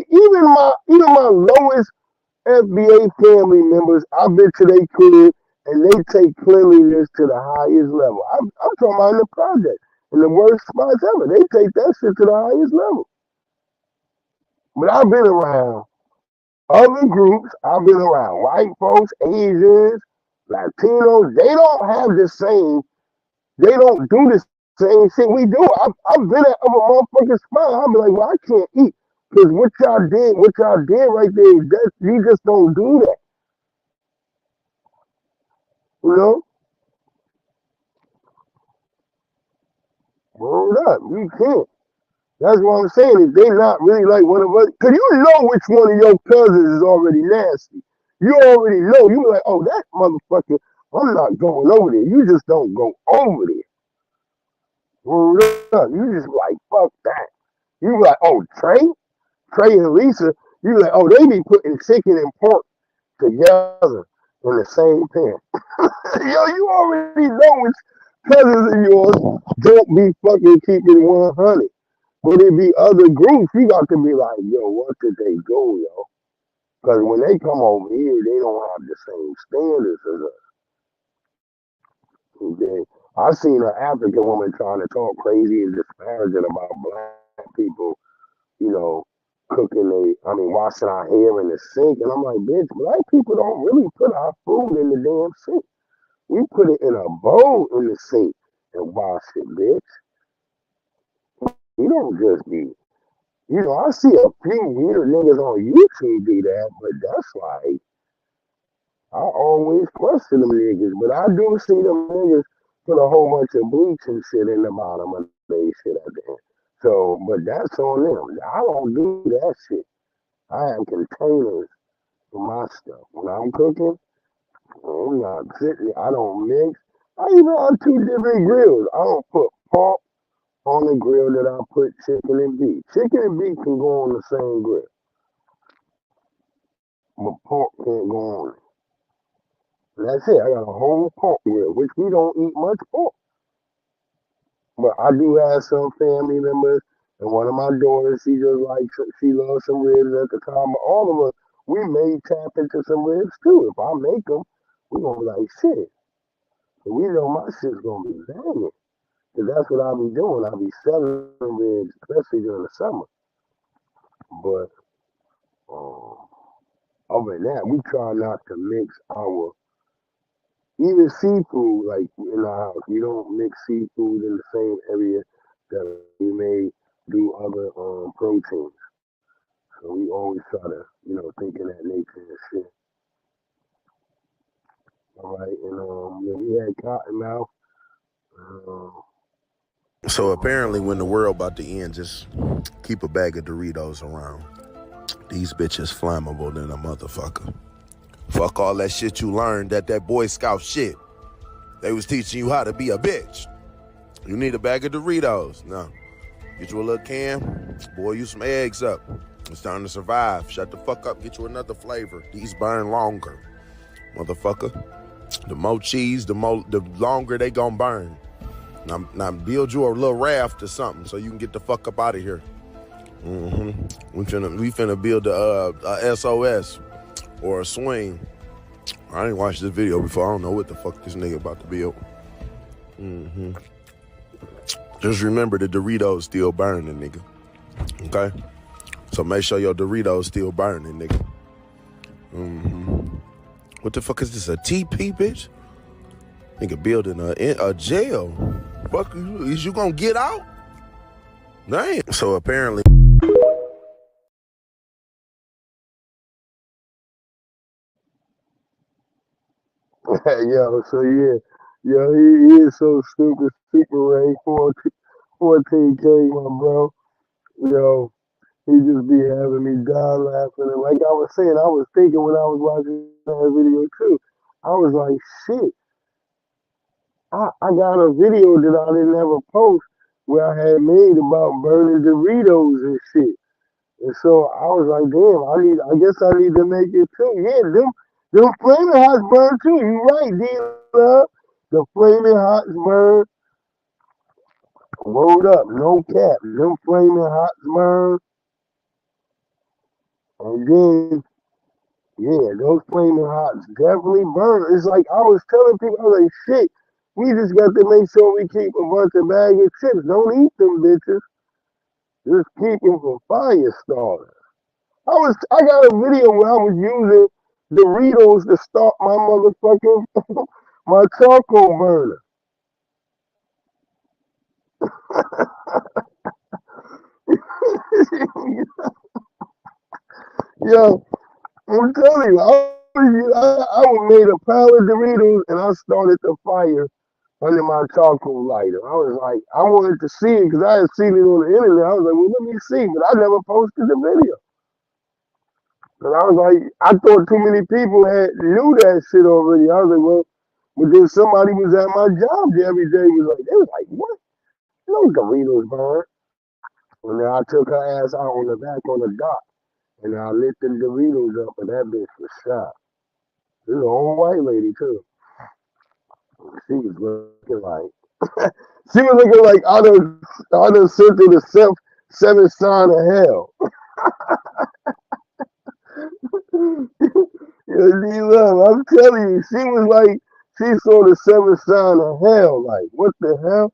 even my lowest FBA family members, I bet you they could, and they take cleanliness to the highest level. I'm talking about in the project, in the worst spots ever. They take that shit to the highest level. But I've been around other groups. I've been around white folks, Asians, Latinos. They don't have the same. They don't do the same shit we do. I've been at other motherfucking spots. I'll be like, well, I can't eat. Because what y'all did right there, you just don't do that. You know? Hold up. You can't. That's what I'm saying. If they not really like one of us, because you know which one of your cousins is already nasty. You already know. You be like, oh, that motherfucker, I'm not going over there. You just don't go over there. Hold up. You just like, fuck that. You be like, oh, Trey and Lisa, you like, oh, they be putting chicken and pork together in the same pan. Yo, you already know which cousins of yours don't be fucking keeping 100. But it be other groups, you got to be like, yo, what did they do, yo? Because when they come over here, they don't have the same standards as us. Okay? I seen an African woman trying to talk crazy and disparaging about black people, you know, washing our hair in the sink. And I'm like, bitch, black people don't really put our food in the damn sink. We put it in a bowl in the sink and wash it, bitch. You don't just be, I see a few weird niggas on YouTube do that, but that's like, I always question them niggas, but I do see them niggas put a whole bunch of bleach and shit in the bottom of they shit at the end. So, but that's on them. I don't do that shit. I have containers for my stuff. When I'm cooking, I'm not sitting. I don't mix. I even have 2 different grills. I don't put pork on the grill that I put chicken and beef. Chicken and beef can go on the same grill, but pork can't go on it. And that's it. I got a whole pork grill, which we don't eat much pork. But I do have some family members, and one of my daughters, she loves some ribs at the time. But all of us, we may tap into some ribs too. If I make them, we gonna be like, shit. And we know my shit's gonna be banging. Cause that's what I be doing. I be selling ribs, especially during the summer. But um, other than that, we try not to mix our even seafood like in the house. We don't mix seafood in the same area that we may do other proteins. So we always try to, think in that nature and shit. All right, and yeah, we had cottonmouth. Um, So apparently, when the world about to end, just keep a bag of Doritos around. These bitches flammable than a motherfucker. Fuck all that shit you learned that Boy Scout shit. They was teaching you how to be a bitch. You need a bag of Doritos. No. Get you a little can, boil you some eggs up. It's time to survive. Shut the fuck up, get you another flavor. These burn longer, motherfucker. The more cheese, the longer they gon' burn. Now build you a little raft or something so you can get the fuck up out of here. We finna build a SOS or a swing. I ain't watched this video before. I don't know what the fuck this nigga about to build. Just remember the Doritos still burning, nigga. Okay? So make sure your Doritos still burning, nigga. What the fuck is this, a TP, bitch? Nigga building a jail. Fuck, is you gonna get out? Damn. So apparently... Yo, so yeah. Yo, he is so stupid. Super Ray, 14K, my bro. Yo, he just be having me die laughing. And like I was saying, I was thinking when I was watching that video too, I was like, shit, I got a video that I didn't ever post where I had made about burning Doritos and shit. And so I was like, damn, I guess I need to make it too. Yeah, them flaming hots burn too. You right, D-Love. The flaming hots burn. Rolled up, no cap. Them flaming hots burn. And then, yeah, those flaming hots definitely burn. It's like I was telling people, I was like, shit, we just got to make sure we keep a bunch of bag of chips. Don't eat them bitches. Just keep them for fire starters. I got a video where I was using Doritos to start my motherfucking my charcoal burner. Yo, I'm telling you, I made a pile of Doritos and I started the fire under my charcoal lighter. I was like, I wanted to see it because I had seen it on the internet. I was like, well, let me see, but I never posted the video. But I was like, I thought too many people knew that shit already. I was like, well, but then somebody was at my job the every day was like, they was like, what? No Doritos burn. And then I took her ass out on the back on the dock and I lit the Doritos up and that bitch was shot. This is an old white lady too. She was looking like she was looking like I done sent her the seventh sign of hell. Yeah, D-Love, I'm telling you, she was like, she saw the seventh sign of hell. Like, what the hell?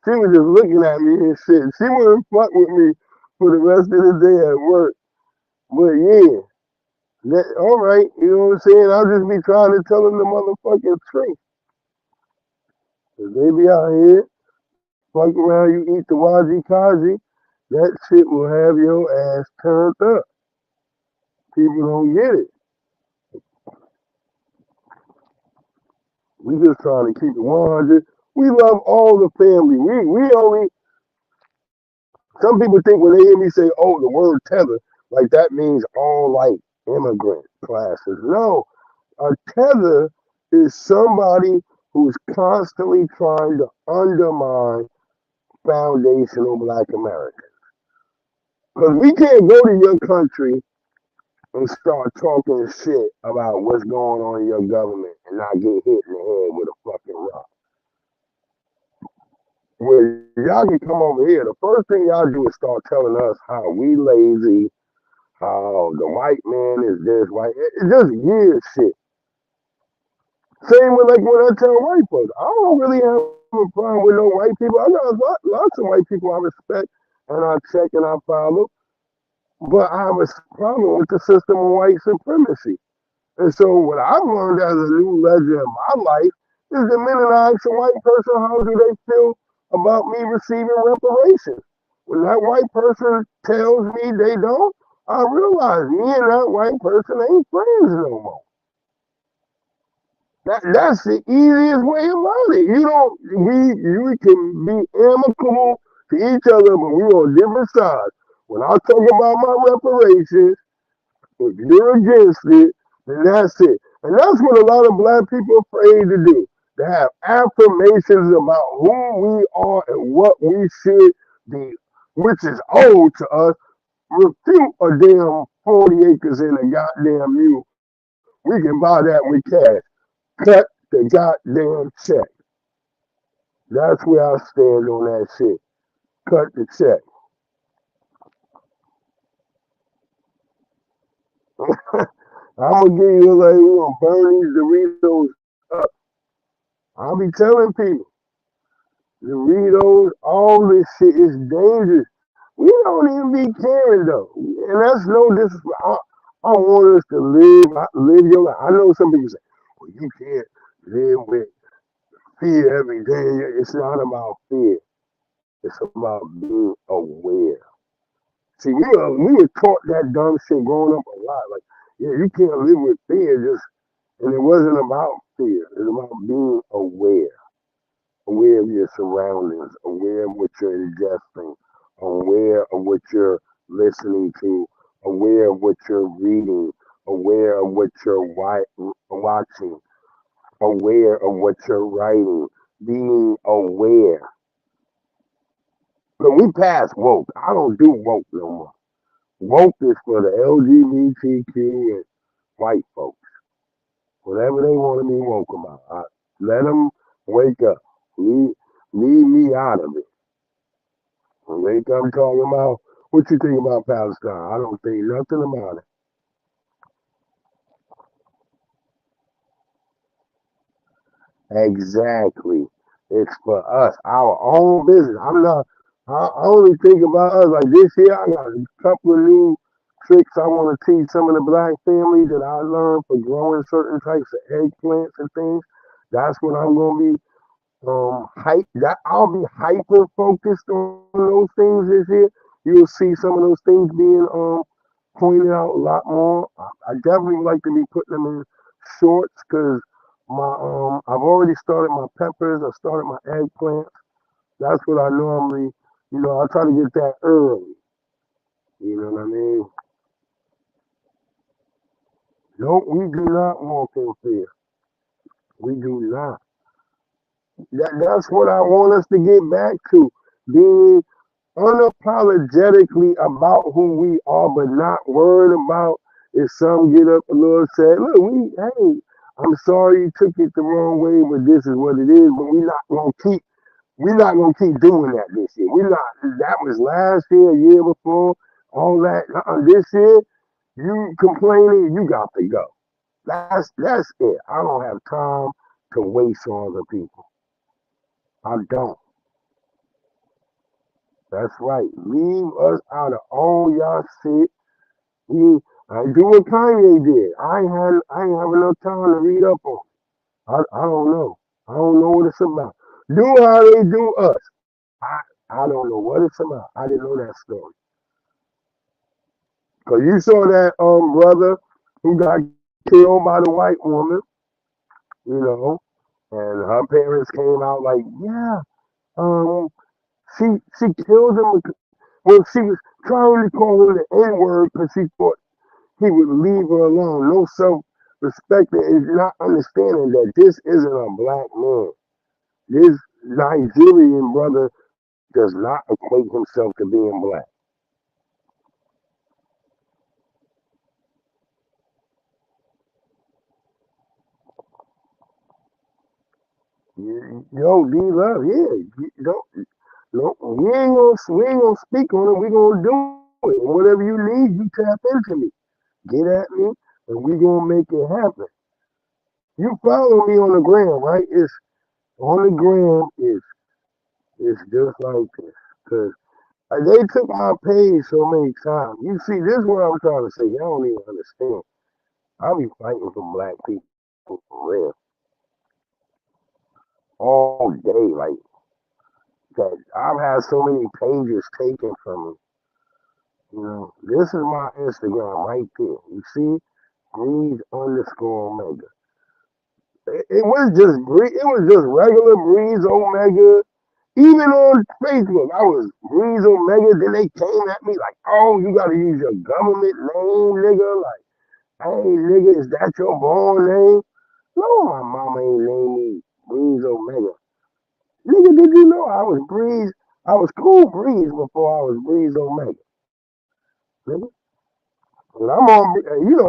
She was just looking at me and shit. She wouldn't fuck with me for the rest of the day at work. But yeah, all right, you know what I'm saying? I'll just be trying to tell them the motherfucking truth. Cause they be out here, fuck around, you eat the waji kaji, that shit will have your ass turned up. People don't get it. We just trying to keep it 100. We love all the family. We only, some people think when they hear me say, oh, the word tether, like that means all like immigrant classes. No, a tether is somebody who's constantly trying to undermine foundational black America. Because we can't go to your country and start talking shit about what's going on in your government and not get hit in the head with a fucking rock. When y'all can come over here, the first thing y'all do is start telling us how we lazy, how the white man is this, white. It's just weird shit. Same with like when I tell white folks, I don't really have a problem with no white people. I got lots of white people I respect and I check and I follow, but I have a problem with the system of white supremacy. And so what I've learned as a new legend in my life is the minute I ask a white person how do they feel about me receiving reparations, when that white person tells me they don't, I realize me and that white person ain't friends no more. That's the easiest way about it. You don't we can be amicable to each other, but we on different sides. When I talk about my reparations, if you're against it, then that's it. And that's what a lot of black people are afraid to do. To have affirmations about who we are and what we should be, which is owed to us. Refute a damn 40 acres in a goddamn mule. We can buy that with cash. Cut the goddamn check. That's where I stand on that shit. Cut the check. I'm gonna give you like we're gonna burn these Doritos up. I'll be telling people, Doritos, all this shit is dangerous. We don't even be caring though, and that's no disrespect. I want us to live your life. I know some people say, "Well, you can't live with fear every day." It's not about fear. It's about being aware. See, we were taught that dumb shit growing up a lot. Like, yeah, you can't live with fear. And it wasn't about fear. It's about being aware. Aware of your surroundings. Aware of what you're ingesting. Aware of what you're listening to. Aware of what you're reading. Aware of what you're watching. Aware of what you're writing. Being aware. But we passed woke. I don't do woke no more. Woke is for the LGBTQ and white folks. Whatever they want to be woke about. Let them wake up. Leave me out of it. When they come talking about what you think about Palestine, I don't think nothing about it. Exactly. It's for us, our own business. I only think about us. Like this year, I got a couple of new tricks I want to teach some of the black families that I learned for growing certain types of eggplants and things. That's what I'm going to be I'll be hyper focused on those things this year. You'll see some of those things being pointed out a lot more. I definitely would like to be putting them in shorts because my I've already started my peppers. I started my eggplants. That's what I normally, I try to get that early. You know what I mean? No, we do not walk in fear. We do not. That's what I want us to get back to. Being unapologetically about who we are, but not worried about if some get up a little sad. Look, hey, I'm sorry you took it the wrong way, but this is what it is. But we're not gonna keep doing that this year. We're not. That was last year, a year before, all that. This year, you complaining, you got to go. That's it. I don't have time to waste on other people. I don't. That's right. Leave us out of all y'all shit. We I do what Kanye did. I ain't have enough time to read up on. I don't know. I don't know what it's about. Do how they do us. I don't know what it's about. I didn't know that story. Cause you saw that brother who got killed by the white woman, you know, and her parents came out like, yeah, um, she she killed him. Well, she was trying to call him the N word because she thought he would leave her alone. No self respect and not understanding that this isn't a black man. This Nigerian brother does not equate himself to being black. Yo, D Love, yeah. You don't, no, we ain't gonna speak on it. We gonna do it. Whatever you need, you tap into me. Get at me, and we gonna make it happen. You follow me on the ground, right? On the gram is just like this. Cause they took my page so many times. You see, this is what I'm trying to say. Y'all don't even understand. I be fighting for black people for real all day. Like that, I've had so many pages taken from me. You know, this is my Instagram right there. You see, Breeze underscore Omega. It was just It was just regular Breeze Omega. Even on Facebook, I was Breeze Omega. Then they came at me like, "Oh, you gotta use your government name, nigga." Like, "Hey, nigga, is that your born name?" No, my mama ain't named me Breeze Omega. Nigga, did you know I was Breeze? I was Cool Breeze before I was Breeze Omega. Nigga. And I'm on,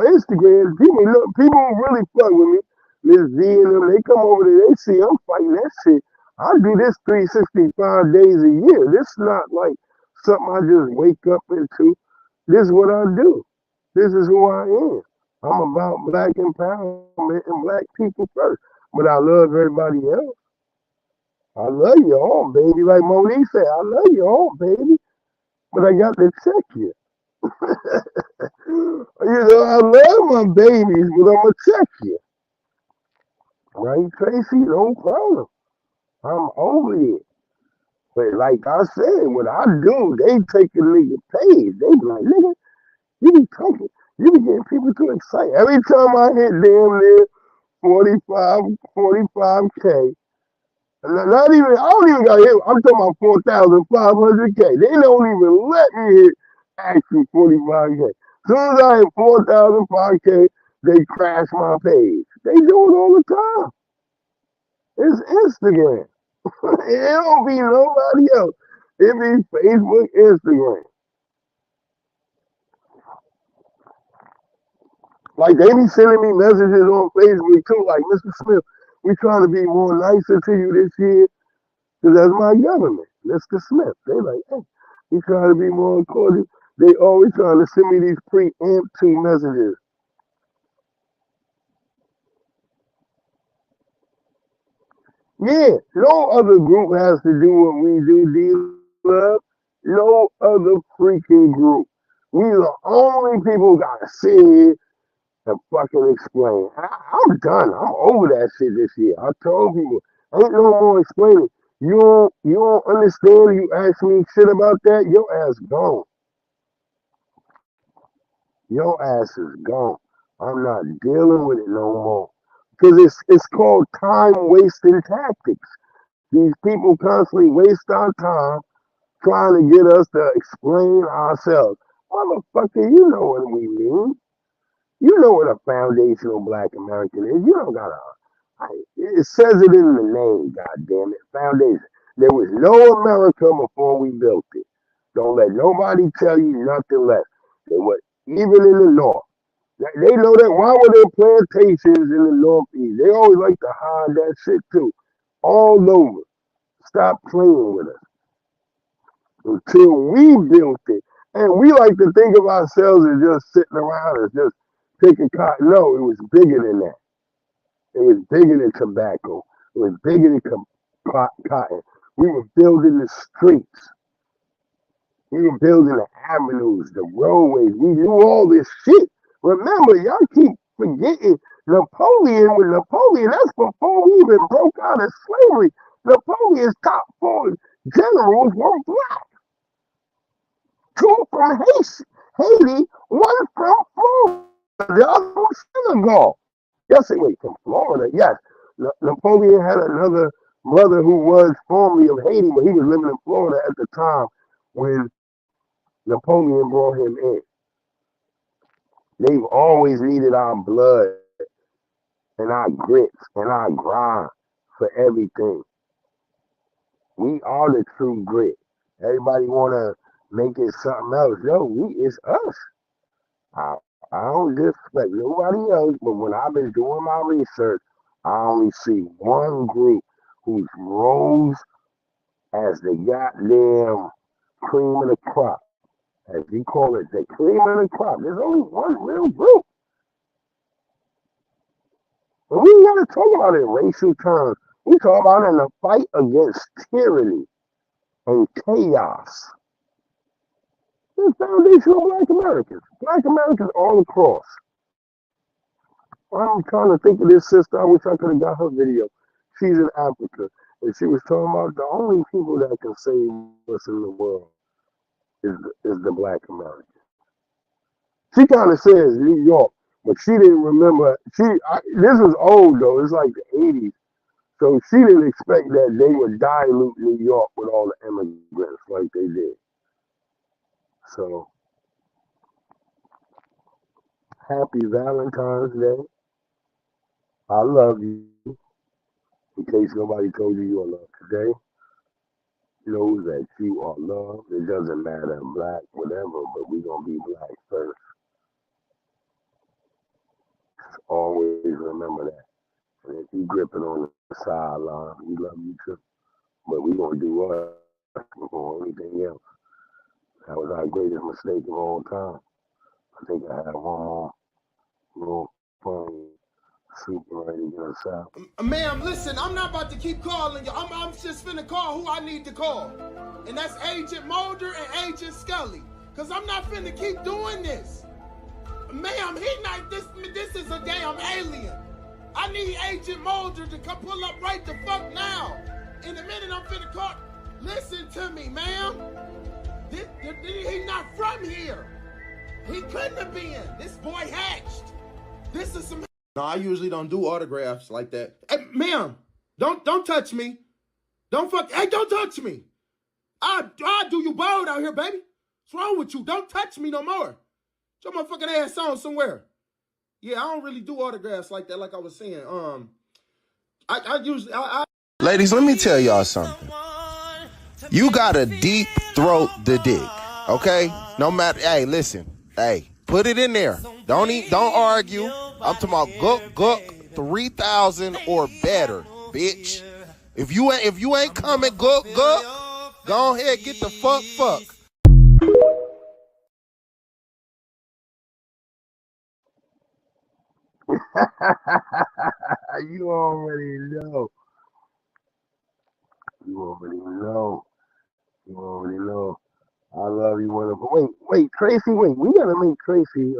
Instagram. People really fuck with me. Miss V and them, they come over there, they see I'm fighting that shit. I do this 365 days a year. This is not like something I just wake up into. This is what I do. This is who I am. I'm about black empowerment and black people first. But I love everybody else. I love you all, baby. Like Monique said, I love you all, baby. But I got to check you. I love my babies, but I'm gonna check you. Right, Tracy? No problem. I'm over it. But like I said, what I do, they take the nigga page. They be like, nigga, you be talking, you be getting people too excited. Every time I hit damn near 45K, not even, I don't even got hit, I'm talking about 4,500K. They don't even let me hit actually 45K. As soon as I hit 4,005K, they crash my page. They do it all the time. It's Instagram. It don't be nobody else. It be Facebook, Instagram. Like they be sending me messages on Facebook too, like Mr. Smith, we trying to be more nicer to you this year, because that's my government, Mr. Smith. They like, hey, we trying to be more cordial. They always trying to send me these preemptive messages. Yeah, no other group has to do what we do, D-Love. No other freaking group. We the only people who gotta sit here and fucking explain. I'm done. I'm over that shit this year. I told people, ain't no more explaining. You don't understand. You ask me shit about that, your ass gone. Your ass is gone. I'm not dealing with it no more. Because it's called time wasting tactics. These people constantly waste our time trying to get us to explain ourselves. Motherfucker, you know what we mean. You know what a foundational black American is. You don't gotta. It says it in the name, God damn it. Foundation. There was no America before we built it. Don't let nobody tell you nothing less. There was, even in the North. They know that. Why were there plantations in the Northeast? They always like to hide that shit too. All over. Stop playing with us until we built it. And we like to think of ourselves as just sitting around as just picking cotton. No, it was bigger than that. It was bigger than tobacco. It was bigger than cotton. We were building the streets. We were building the avenues, the roadways. We knew all this shit. Remember, y'all keep forgetting Napoleon. With Napoleon, that's before we even broke out of slavery. Napoleon's top four generals were black. Two from Haiti, one from Florida, the other from Senegal. Yes, wait, from Florida, yes. Napoleon had another brother who was formerly of Haiti, but he was living in Florida at the time when Napoleon brought him in. They've always needed our blood and our grits and our grind for everything. We are the true grit. Everybody wanna make it something else. Yo, it's us. I don't disrespect nobody else, but when I've been doing my research, I only see one group who's rose as the goddamn cream of the crop, as we call it, the cream of the crop. There's only one real group. And we gotta talk about it in racial terms. We talk about in the fight against tyranny and chaos. The foundation of Black Americans. Black Americans all across. I'm trying to think of this sister. I wish I could have got her video. She's in Africa, and she was talking about the only people that can save us in the world is the Black American. She kind of says New York, but she didn't remember. This is old though. It's like the '80s, so she didn't expect that they would dilute New York with all the immigrants like they did. So happy Valentine's Day. I love you. In case nobody told you you are loved today, know that you are loved. It doesn't matter, black, whatever, but we're going to be black first. Always remember that. And if you gripping on the sideline, we love you too. But we're going to do us before anything else. That was our greatest mistake of all time. I think I had one more little funny super ready to get us out. Ma'am, listen, I'm not about to keep calling you. I'm just finna call who I need to call. And that's Agent Mulder and Agent Scully. Because I'm not finna keep doing this. Ma'am, this is a damn alien. I need Agent Mulder to come pull up right the fuck now. In a minute, I'm finna call. Listen to me, ma'am. He's not from here. He couldn't have been. This boy hatched. This is some... No, I usually don't do autographs like that. Hey, ma'am, don't touch me. Don't touch me. I'll do you bold out here, baby. What's wrong with you? Don't touch me no more. Get your motherfucking ass on somewhere. Yeah, I don't really do autographs like that, like I was saying. I usually... Ladies, let me tell y'all something. You gotta deep throat the dick, okay? No matter, hey, listen, hey, put it in there. Don't argue. I'm talking about gook 3,000 or better, bitch. If you ain't coming gook, go ahead, get the fuck. You already know. You already know. You already know. I love you, wonderful. Wait, Tracy. Wait, we gotta make Tracy.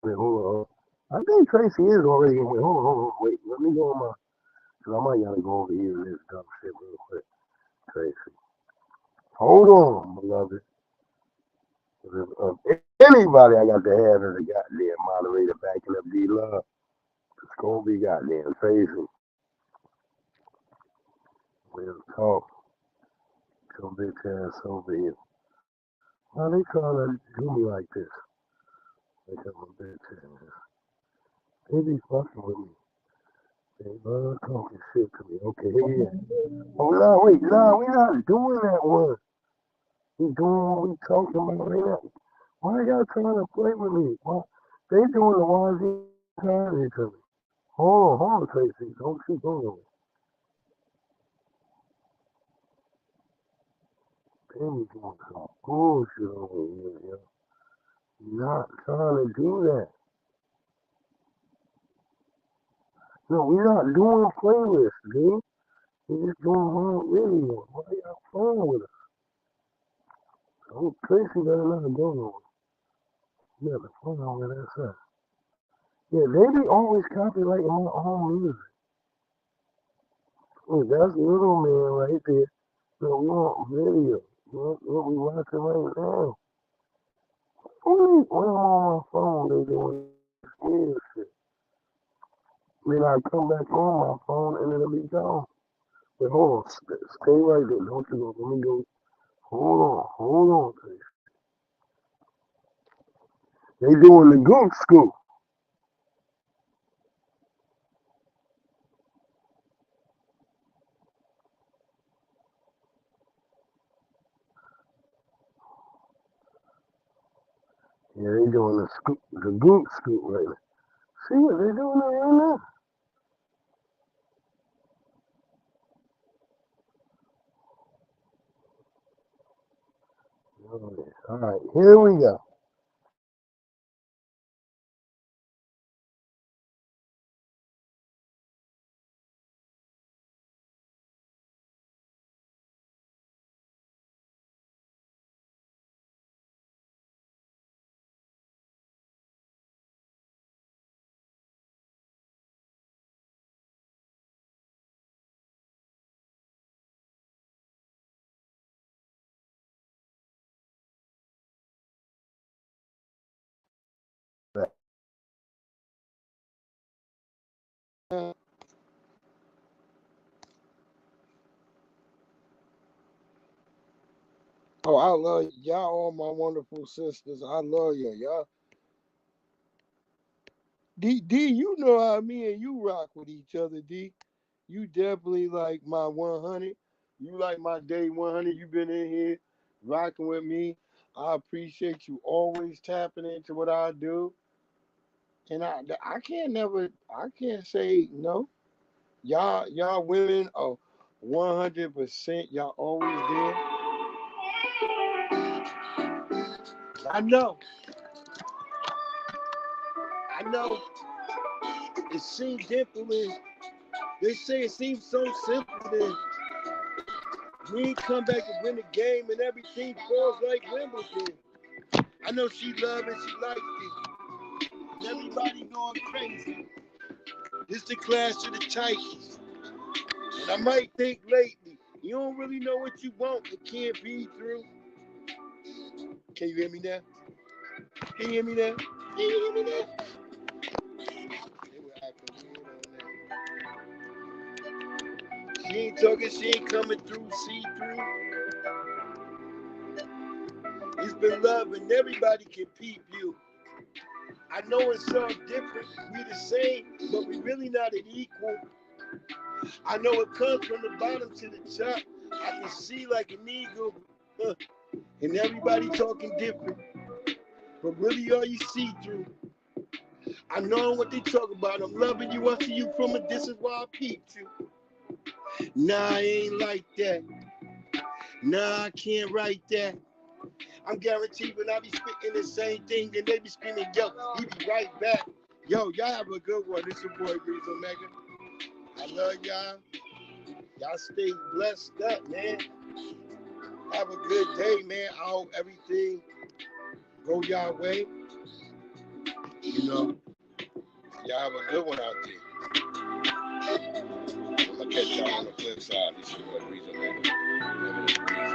Wait, hold on. I think Tracy is already. Wait, hold on. Wait, let me go on my. Cause I might gotta go over here and this dumb shit real quick. Tracy, hold on, beloved. If anybody I got to have as a goddamn moderator backing up D-Love, it's gonna be goddamn Tracy. We'll talk. Your bitch ass over here. Why they trying to do me like this? They got my bitch ass. They be fucking with me. They love talking shit to me. Okay, yeah. Oh, no, wait, no, we're not doing that one. We doing what we talking about right now. Why y'all trying to play with me? Why? They doing the YZ trying to me. Hold on, Tracy. Don't keep going. They be doing some bullshit over here, yo. Not trying to do that. No, we're not doing playlists, dude. We're just doing one video. Why y'all playing with us? Oh, Tracy got another going on. Yeah, the phone over there, sir. Yeah, they be always copyrighting my own music. Look, that's Little Man right there. So we want video. What we watching right now. Only when I'm on my phone, they doing weird shit. Then I come back on my phone and it'll be gone. But hold on, stay right there. Don't you go. Let me go. Hold on, please. They doing the gook scoop. Yeah, they doing the gook scoop right now. See what they doing right now? All right, here we go. Oh, I love y'all, all my wonderful sisters. I love y'all. D, you know how me and you rock with each other, D. You definitely like my 100. You like my day 100. You been in here rocking with me. I appreciate you always tapping into what I do. And I can't say no. Y'all women are 100%. Y'all always there. I know. I know. It seems simple. They say it seems so simple. Then we come back and win the game and everything falls like Wimbledon. I know she loved it, she liked it. And everybody going crazy. This the class of the Titans. And I might think lately, you don't really know what you want. It can't be through. Can you hear me now? Can you hear me now? Can you hear me now? They were acting weird on that. She ain't talking, she ain't coming through, see through. It's been love and everybody can peep you. I know it's some different, we the same, but we really not an equal. I know it comes from the bottom to the top. I can see like an eagle, and everybody talking different, but really all you see through. I know what they talk about. I'm loving you, I see you from a distance while I peeped you. Nah, I ain't like that. Nah, I can't write that. I'm guaranteed when I be spitting the same thing, then they be screaming, yo, he be right back. Yo, y'all have a good one. It's your boy, Breeze Omega. I love y'all. Y'all stay blessed up, man. Have a good day, man. I hope everything go y'all way. You know, y'all have a good one out there. I'm going to catch y'all on the flip side. This is your boy, Breeze Omega.